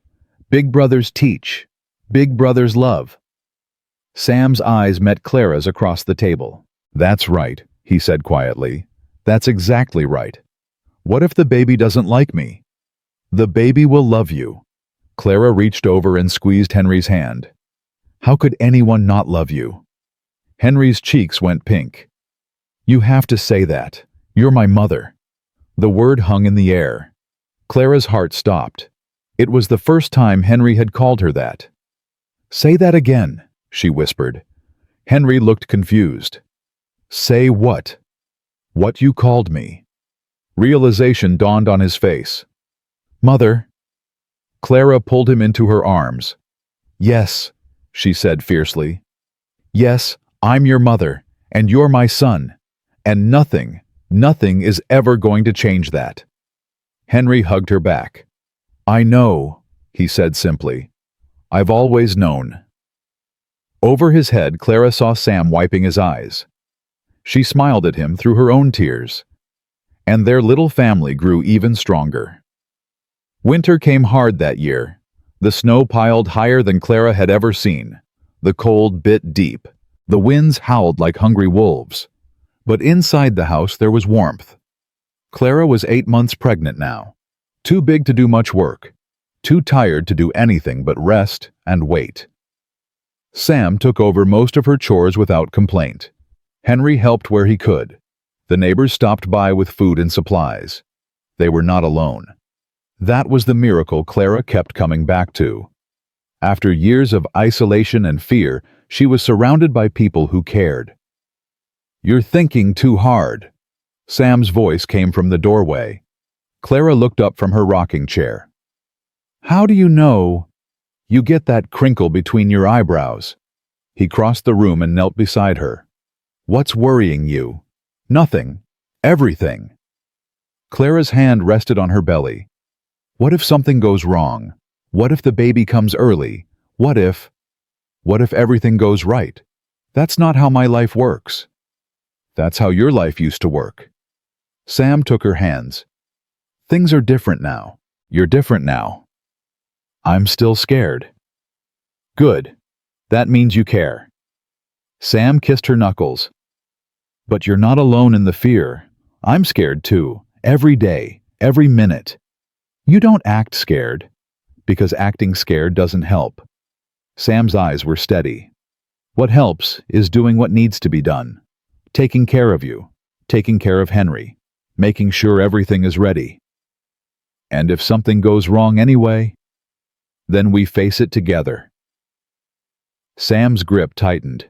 big brothers teach, big brothers love. Sam's eyes met Clara's across the table. That's right, he said quietly. That's exactly right. What if the baby doesn't like me? The baby will love you. Clara reached over and squeezed Henry's hand. How could anyone not love you? Henry's cheeks went pink. You have to say that. You're my mother. The word hung in the air. Clara's heart stopped. It was the first time Henry had called her that. Say that again, she whispered. Henry looked confused. Say what? What you called me. Realization dawned on his face. Mother. Clara pulled him into her arms. Yes, she said fiercely. Yes, I'm your mother, and you're my son, and nothing is ever going to change that. Henry hugged her back. I know, he said simply. I've always known. Over his head, Clara saw Sam wiping his eyes. She smiled at him through her own tears, and their little family grew even stronger. Winter came hard that year. The snow piled higher than Clara had ever seen. The cold bit deep. The winds howled like hungry wolves. But inside the house there was warmth. Clara was 8 months pregnant now. Too big to do much work. Too tired to do anything but rest and wait. Sam took over most of her chores without complaint. Henry helped where he could. The neighbors stopped by with food and supplies. They were not alone. That was the miracle Clara kept coming back to. After years of isolation and fear, she was surrounded by people who cared. "You're thinking too hard." Sam's voice came from the doorway. Clara looked up from her rocking chair. "How do you know?" "You get that crinkle between your eyebrows." He crossed the room and knelt beside her. "What's worrying you?" "Nothing. Everything." Clara's hand rested on her belly. "What if something goes wrong? What if the baby comes early? What if everything goes right? That's not how my life works." "That's how your life used to work." Sam took her hands. "Things are different now. You're different now." "I'm still scared." "Good. That means you care." Sam kissed her knuckles. "But you're not alone in the fear. I'm scared too, every day, every minute." "You don't act scared." "Because acting scared doesn't help." Sam's eyes were steady. "What helps is doing what needs to be done. Taking care of you, taking care of Henry, making sure everything is ready. And if something goes wrong anyway, then we face it together." Sam's grip tightened.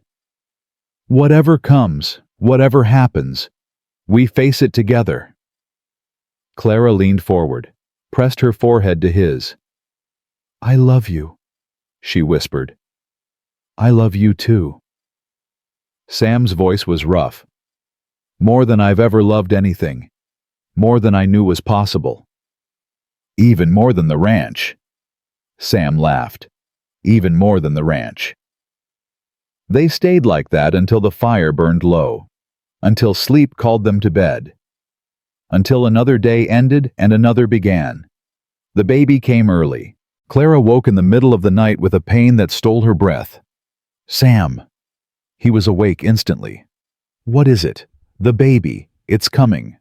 "Whatever comes, whatever happens, we face it together." Clara leaned forward, pressed her forehead to his. "I love you," she whispered. "I love you too." Sam's voice was rough. "More than I've ever loved anything. More than I knew was possible. Even more than the ranch." Sam laughed. "Even more than the ranch." They stayed like that until the fire burned low, until sleep called them to bed, until another day ended and another began. The baby came early. Clara woke in the middle of the night with a pain that stole her breath. "Sam!" He was awake instantly. "What is it?" "The baby. It's coming."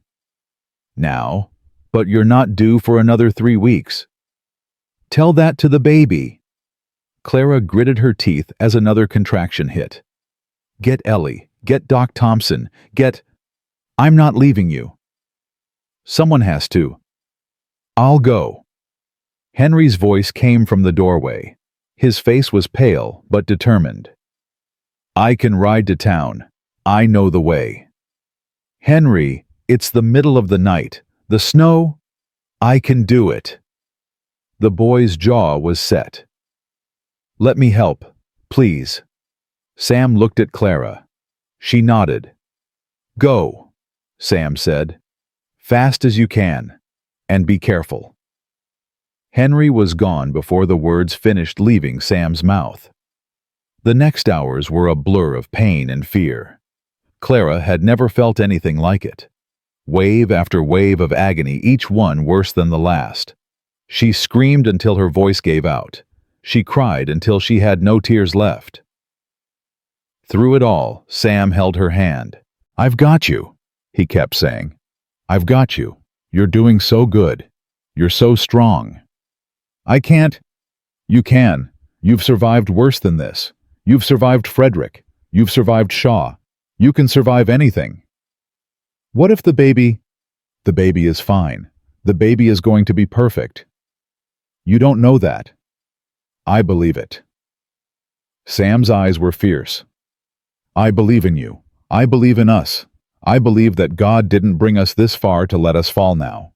"Now? But you're not due for another 3 weeks." "Tell that to the baby." Clara gritted her teeth as another contraction hit. "Get Ellie. Get Doc Thompson. I'm not leaving you." "Someone has to." "I'll go." Henry's voice came from the doorway. His face was pale but determined. "I can ride to town. I know the way." "Henry, it's the middle of the night. The snow." "I can do it." The boy's jaw was set. "Let me help, please." Sam looked at Clara. She nodded. "Go," Sam said. "Fast as you can. And be careful." Henry was gone before the words finished leaving Sam's mouth. The next hours were a blur of pain and fear. Clara had never felt anything like it. Wave after wave of agony, each one worse than the last. She screamed until her voice gave out. She cried until she had no tears left. Through it all, Sam held her hand. "I've got you," he kept saying. "I've got you. You're doing so good. You're so strong." "I can't." "You can. You've survived worse than this. You've survived Frederick. You've survived Shaw. You can survive anything." "What if the baby—" "The baby is fine. The baby is going to be perfect." "You don't know that." "I believe it." Sam's eyes were fierce. "I believe in you. I believe in us. I believe that God didn't bring us this far to let us fall now."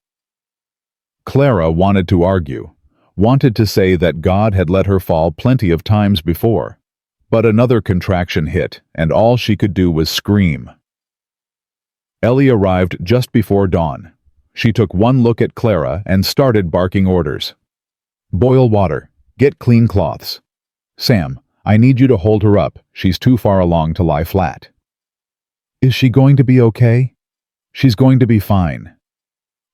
Clara wanted to argue, wanted to say that God had let her fall plenty of times before. But another contraction hit, and all she could do was scream. Ellie arrived just before dawn. She took one look at Clara and started barking orders. "Boil water. Get clean cloths. Sam, I need you to hold her up. She's too far along to lie flat." "Is she going to be okay?" "She's going to be fine."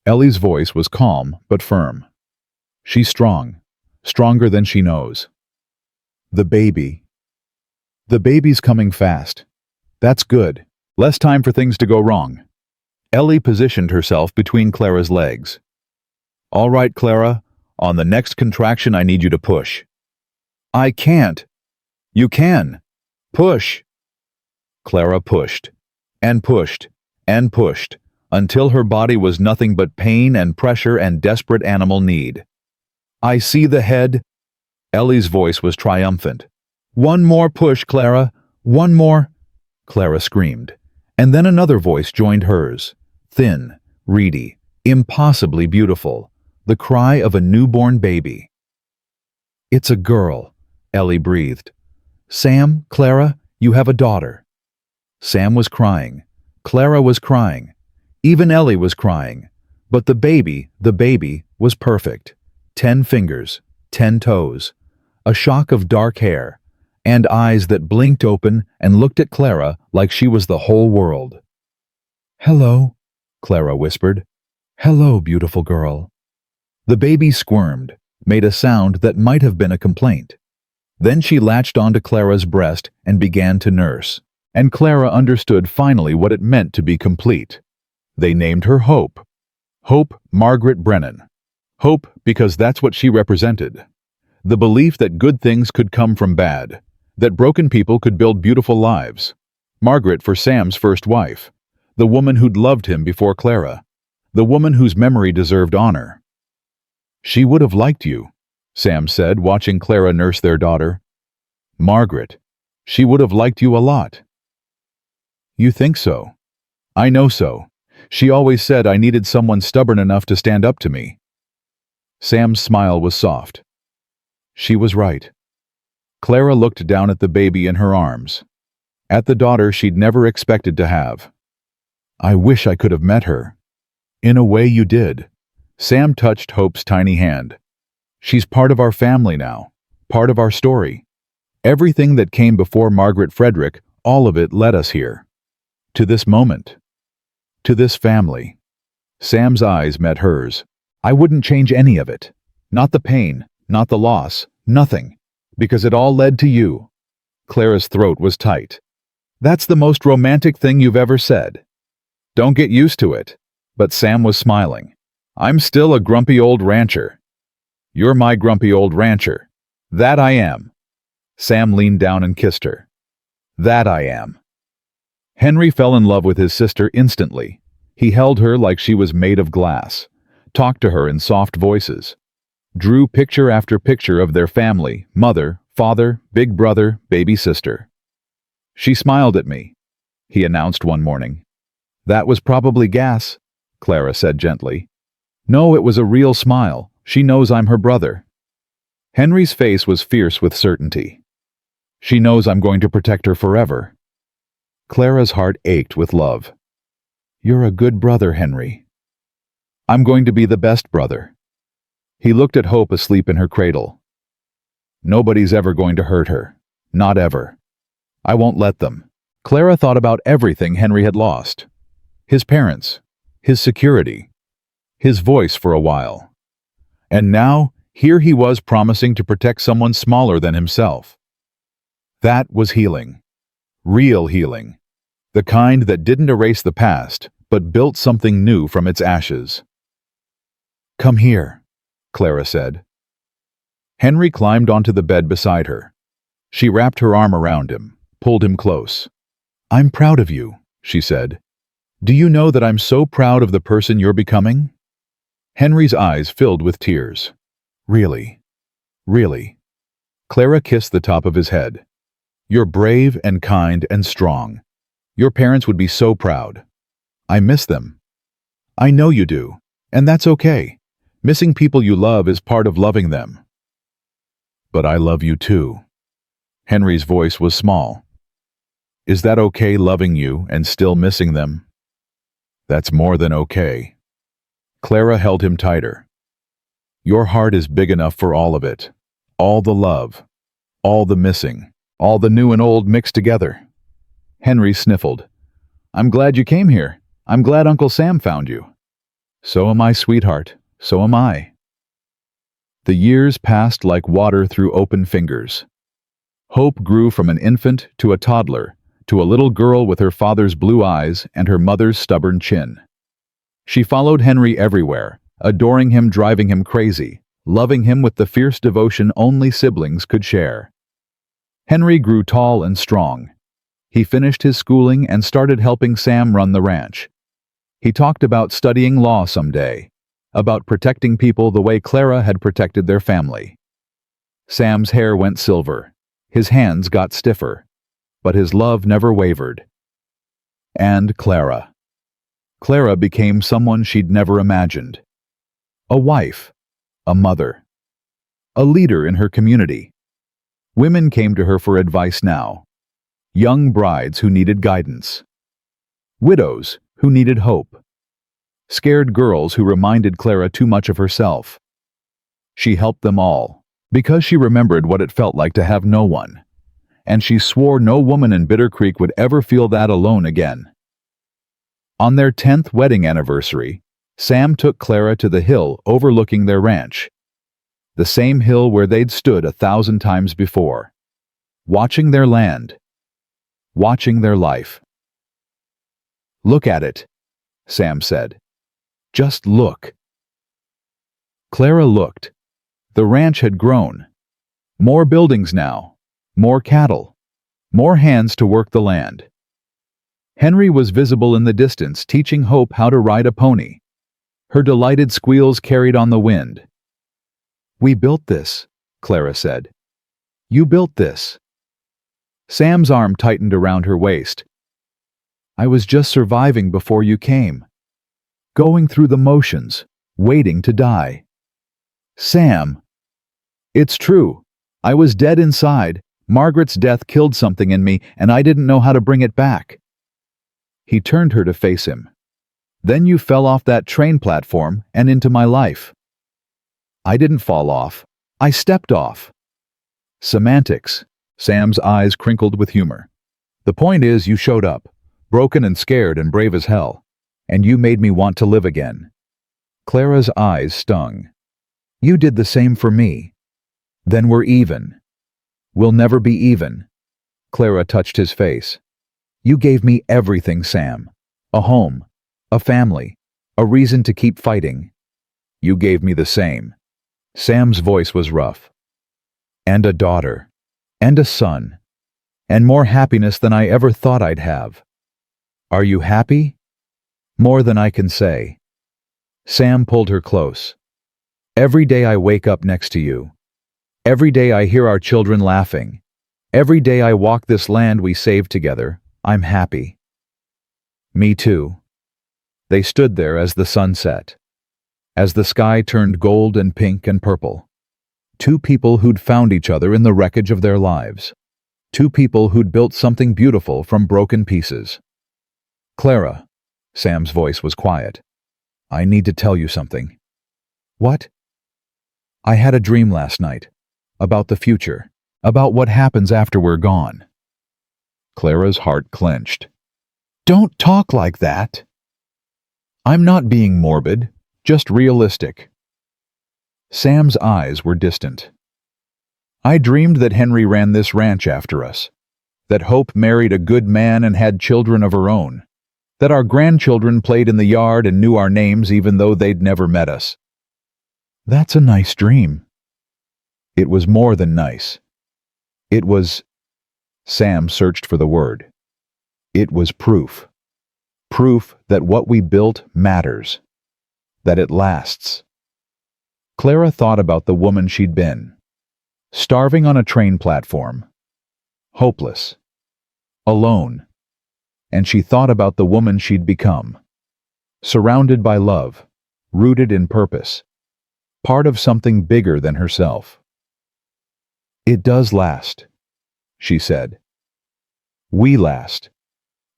Ellie's voice was calm but firm. "She's strong. Stronger than she knows." "The baby." "The baby's coming fast." "That's good. Less time for things to go wrong." Ellie positioned herself between Clara's legs. "All right, Clara. On the next contraction I need you to push." "I can't." You can. Push. Clara pushed, and pushed, and pushed, until her body was nothing but pain and pressure and desperate animal need. I see the head. Ellie's voice was triumphant. One more push, Clara. One more. Clara screamed, and then another voice joined hers. Thin, reedy, impossibly beautiful. The cry of a newborn baby. It's a girl, Ellie breathed. Sam, Clara, you have a daughter. Sam was crying. Clara was crying. Even Ellie was crying. But the baby, was perfect. 10 fingers, 10 toes, a shock of dark hair, and eyes that blinked open and looked at Clara like she was the whole world. Hello, Clara whispered. Hello, beautiful girl. The baby squirmed, made a sound that might have been a complaint. Then she latched onto Clara's breast and began to nurse, and Clara understood finally what it meant to be complete. They named her Hope. Hope Margaret Brennan. Hope because that's what she represented. The belief that good things could come from bad, that broken people could build beautiful lives. Margaret for Sam's first wife, the woman who'd loved him before Clara, the woman whose memory deserved honor. She would have liked you, Sam said, watching Clara nurse their daughter. Margaret, she would have liked you a lot. You think so? I know so. She always said I needed someone stubborn enough to stand up to me. Sam's smile was soft. She was right. Clara looked down at the baby in her arms, at the daughter she'd never expected to have. I wish I could have met her. In a way you did. Sam touched Hope's tiny hand. She's part of our family now, part of our story. Everything that came before Margaret Frederick, all of it led us here. To this moment. To this family. Sam's eyes met hers. I wouldn't change any of it. Not the pain, not the loss, nothing. Because it all led to you. Clara's throat was tight. That's the most romantic thing you've ever said. Don't get used to it. But Sam was smiling. I'm still a grumpy old rancher. You're my grumpy old rancher. That I am. Sam leaned down and kissed her. That I am. Henry fell in love with his sister instantly. He held her like she was made of glass, talked to her in soft voices, drew picture after picture of their family, mother, father, big brother, baby sister. She smiled at me, he announced one morning. That was probably gas, Clara said gently. No, it was a real smile. She knows I'm her brother. Henry's face was fierce with certainty. She knows I'm going to protect her forever. Clara's heart ached with love. You're a good brother, Henry. I'm going to be the best brother. He looked at Hope asleep in her cradle. Nobody's ever going to hurt her. Not ever. I won't let them. Clara thought about everything Henry had lost. His parents, his security, his voice for a while. And now, here he was promising to protect someone smaller than himself. That was healing. Real healing. The kind that didn't erase the past, but built something new from its ashes. Come here, Clara said. Henry climbed onto the bed beside her. She wrapped her arm around him, pulled him close. I'm proud of you, she said. Do you know that I'm so proud of the person you're becoming? Henry's eyes filled with tears. Really? Really? Clara kissed the top of his head. You're brave and kind and strong. Your parents would be so proud. I miss them. I know you do, and that's okay. Missing people you love is part of loving them. But I love you too. Henry's voice was small. Is that okay, loving you and still missing them? That's more than okay. Clara held him tighter. Your heart is big enough for all of it. All the love. All the missing. All the new and old mixed together. Henry sniffled. I'm glad you came here. I'm glad Uncle Sam found you. So am I, sweetheart. So am I. The years passed like water through open fingers. Hope grew from an infant to a toddler, to a little girl with her father's blue eyes and her mother's stubborn chin. She followed Henry everywhere, adoring him, driving him crazy, loving him with the fierce devotion only siblings could share. Henry grew tall and strong. He finished his schooling and started helping Sam run the ranch. He talked about studying law someday, about protecting people the way Clara had protected their family. Sam's hair went silver. His hands got stiffer. But his love never wavered. And Clara. Clara became someone she'd never imagined. A wife, a mother, a leader in her community. Women came to her for advice now. Young brides who needed guidance. Widows who needed hope. Scared girls who reminded Clara too much of herself. She helped them all, because she remembered what it felt like to have no one. And she swore no woman in Bitter Creek would ever feel that alone again. On their 10th wedding anniversary, Sam took Clara to the hill overlooking their ranch. The same hill where they'd stood 1,000 times before. Watching their land. Watching their life. "Look at it," Sam said. "Just look." Clara looked. The ranch had grown. More buildings now. More cattle. More hands to work the land. Henry was visible in the distance, teaching Hope how to ride a pony. Her delighted squeals carried on the wind. "We built this," Clara said. "You built this." Sam's arm tightened around her waist. "I was just surviving before you came. Going through the motions, waiting to die." "Sam!" "It's true. I was dead inside. Margaret's death killed something in me, and I didn't know how to bring it back." He turned her to face him. "Then you fell off that train platform and into my life." "I didn't fall off. I stepped off." "Semantics." Sam's eyes crinkled with humor. "The point is you showed up, broken and scared and brave as hell, and you made me want to live again." Clara's eyes stung. "You did the same for me. Then we're even." "We'll never be even." Clara touched his face. "You gave me everything, Sam. A home, a family, a reason to keep fighting. You gave me the same." Sam's voice was rough. "And a daughter, and a son, and more happiness than I ever thought I'd have. Are you happy?" "More than I can say." Sam pulled her close. "Every day I wake up next to you. Every day I hear our children laughing. Every day I walk this land we saved together, I'm happy." "Me too." They stood there as the sun set, as the sky turned gold and pink and purple. Two people who'd found each other in the wreckage of their lives. Two people who'd built something beautiful from broken pieces. "Clara," Sam's voice was quiet, "I need to tell you something." "What?" "I had a dream last night. About the future. About what happens after we're gone." Clara's heart clenched. "Don't talk like that." "I'm not being morbid, just realistic." Sam's eyes were distant. "I dreamed that Henry ran this ranch after us. That Hope married a good man and had children of her own. That our grandchildren played in the yard and knew our names even though they'd never met us." "That's a nice dream." "It was more than nice. It was—" Sam searched for the word. "It was proof. Proof that what we built matters. That it lasts." Clara thought about the woman she'd been. Starving on a train platform. Hopeless. Alone. And she thought about the woman she'd become. Surrounded by love. Rooted in purpose. Part of something bigger than herself. "It does last," she said. "We last.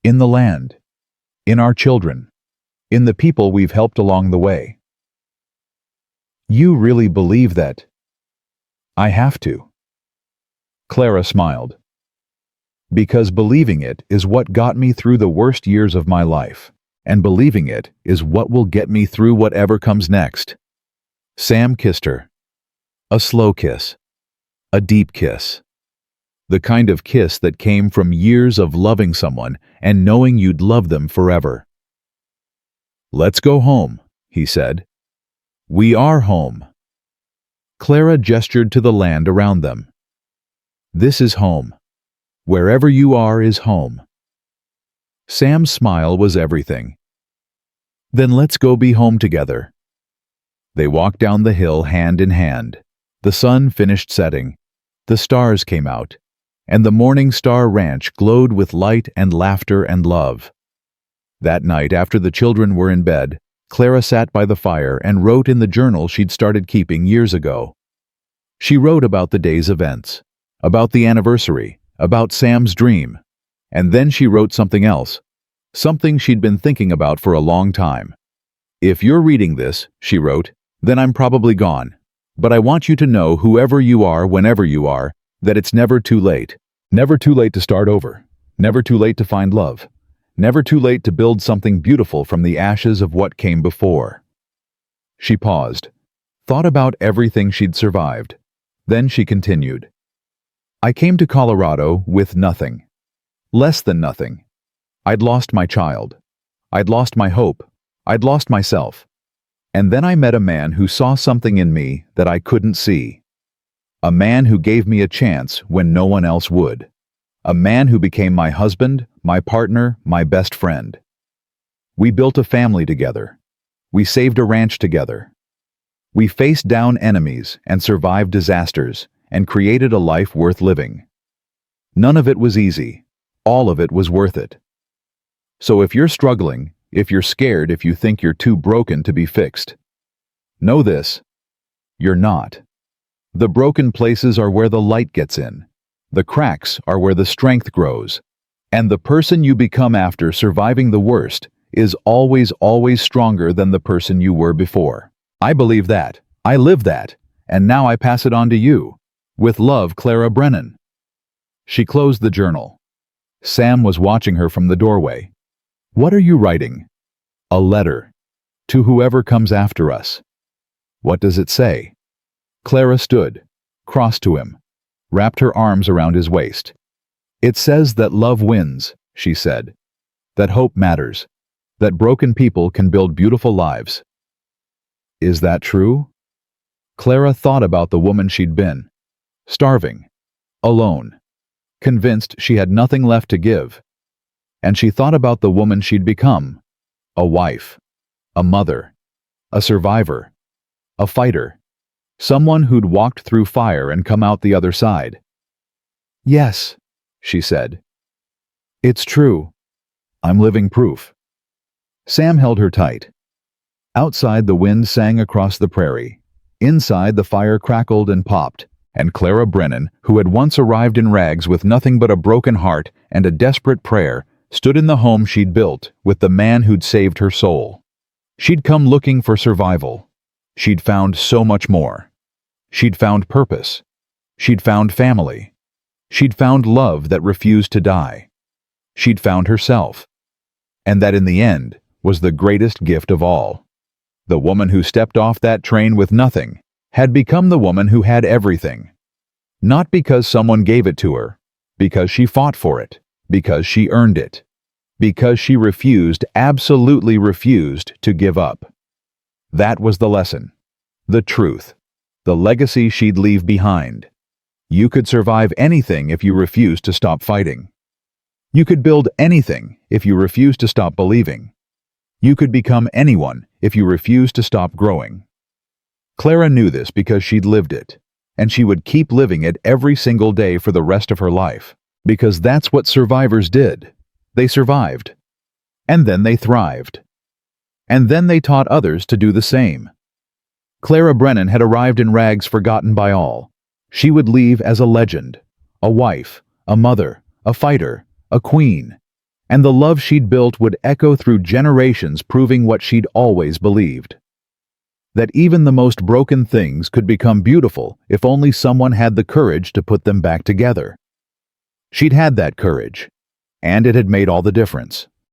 In the land. In our children. In the people we've helped along the way." "You really believe that?" "I have to." Clara smiled. "Because believing it is what got me through the worst years of my life, and believing it is what will get me through whatever comes next." Sam kissed her. A slow kiss. A deep kiss. The kind of kiss that came from years of loving someone and knowing you'd love them forever. "Let's go home," he said. "We are home." Clara gestured to the land around them. "This is home. Wherever you are is home." Sam's smile was everything. "Then let's go be home together." They walked down the hill hand in hand. The sun finished setting. The stars came out, and the Morning Star Ranch glowed with light and laughter and love. That night, after the children were in bed, Clara sat by the fire and wrote in the journal she'd started keeping years ago. She wrote about the day's events, about the anniversary, about Sam's dream, and then she wrote something else, something she'd been thinking about for a long time. "If you're reading this," she wrote, "then I'm probably gone. But I want you to know, whoever you are, whenever you are, that it's never too late. Never too late to start over. Never too late to find love. Never too late to build something beautiful from the ashes of what came before." She paused, thought about everything she'd survived. Then she continued, "I came to Colorado with nothing. Less than nothing. I'd lost my child. I'd lost my hope. I'd lost myself. And then I met a man who saw something in me that I couldn't see. A man who gave me a chance when no one else would. A man who became my husband, my partner, my best friend. We built a family together. We saved a ranch together. We faced down enemies and survived disasters and created a life worth living. None of it was easy. All of it was worth it. So if you're struggling, if you're scared, if you think you're too broken to be fixed, know this: you're not. The broken places are where the light gets in. The cracks are where the strength grows. And the person you become after surviving the worst is always, always stronger than the person you were before. I believe that. I live that. And now I pass it on to you. With love, Clara Brennan." She closed the journal. Sam was watching her from the doorway. "What are you writing?" "A letter. To whoever comes after us." "What does it say?" Clara stood, crossed to him, wrapped her arms around his waist. "It says that love wins," she said. "That hope matters. That broken people can build beautiful lives." Is that true? Clara thought about the woman she'd been. Starving. Alone. Convinced she had nothing left to give. And she thought about the woman she'd become. A wife. A mother. A survivor. A fighter. Someone who'd walked through fire and come out the other side. "Yes," she said. "It's true. I'm living proof." Sam held her tight. Outside, the wind sang across the prairie. Inside, the fire crackled and popped, and Clara Brennan, who had once arrived in rags with nothing but a broken heart and a desperate prayer, stood in the home she'd built with the man who'd saved her soul. She'd come looking for survival. She'd found so much more. She'd found purpose. She'd found family. She'd found love that refused to die. She'd found herself. And that in the end was the greatest gift of all. The woman who stepped off that train with nothing had become the woman who had everything. Not because someone gave it to her, because she fought for it, because she earned it, because she refused, absolutely refused, to give up. That was the lesson, the truth, the legacy she'd leave behind. You could survive anything if you refused to stop fighting. You could build anything if you refused to stop believing. You could become anyone if you refused to stop growing. Clara knew this because she'd lived it, and she would keep living it every single day for the rest of her life, because that's what survivors did. They survived. And then they thrived. And then they taught others to do the same. Clara Brennan had arrived in rags forgotten by all. She would leave as a legend, a wife, a mother, a fighter, a queen. And the love she'd built would echo through generations, proving what she'd always believed. That even the most broken things could become beautiful if only someone had the courage to put them back together. She'd had that courage, and it had made all the difference.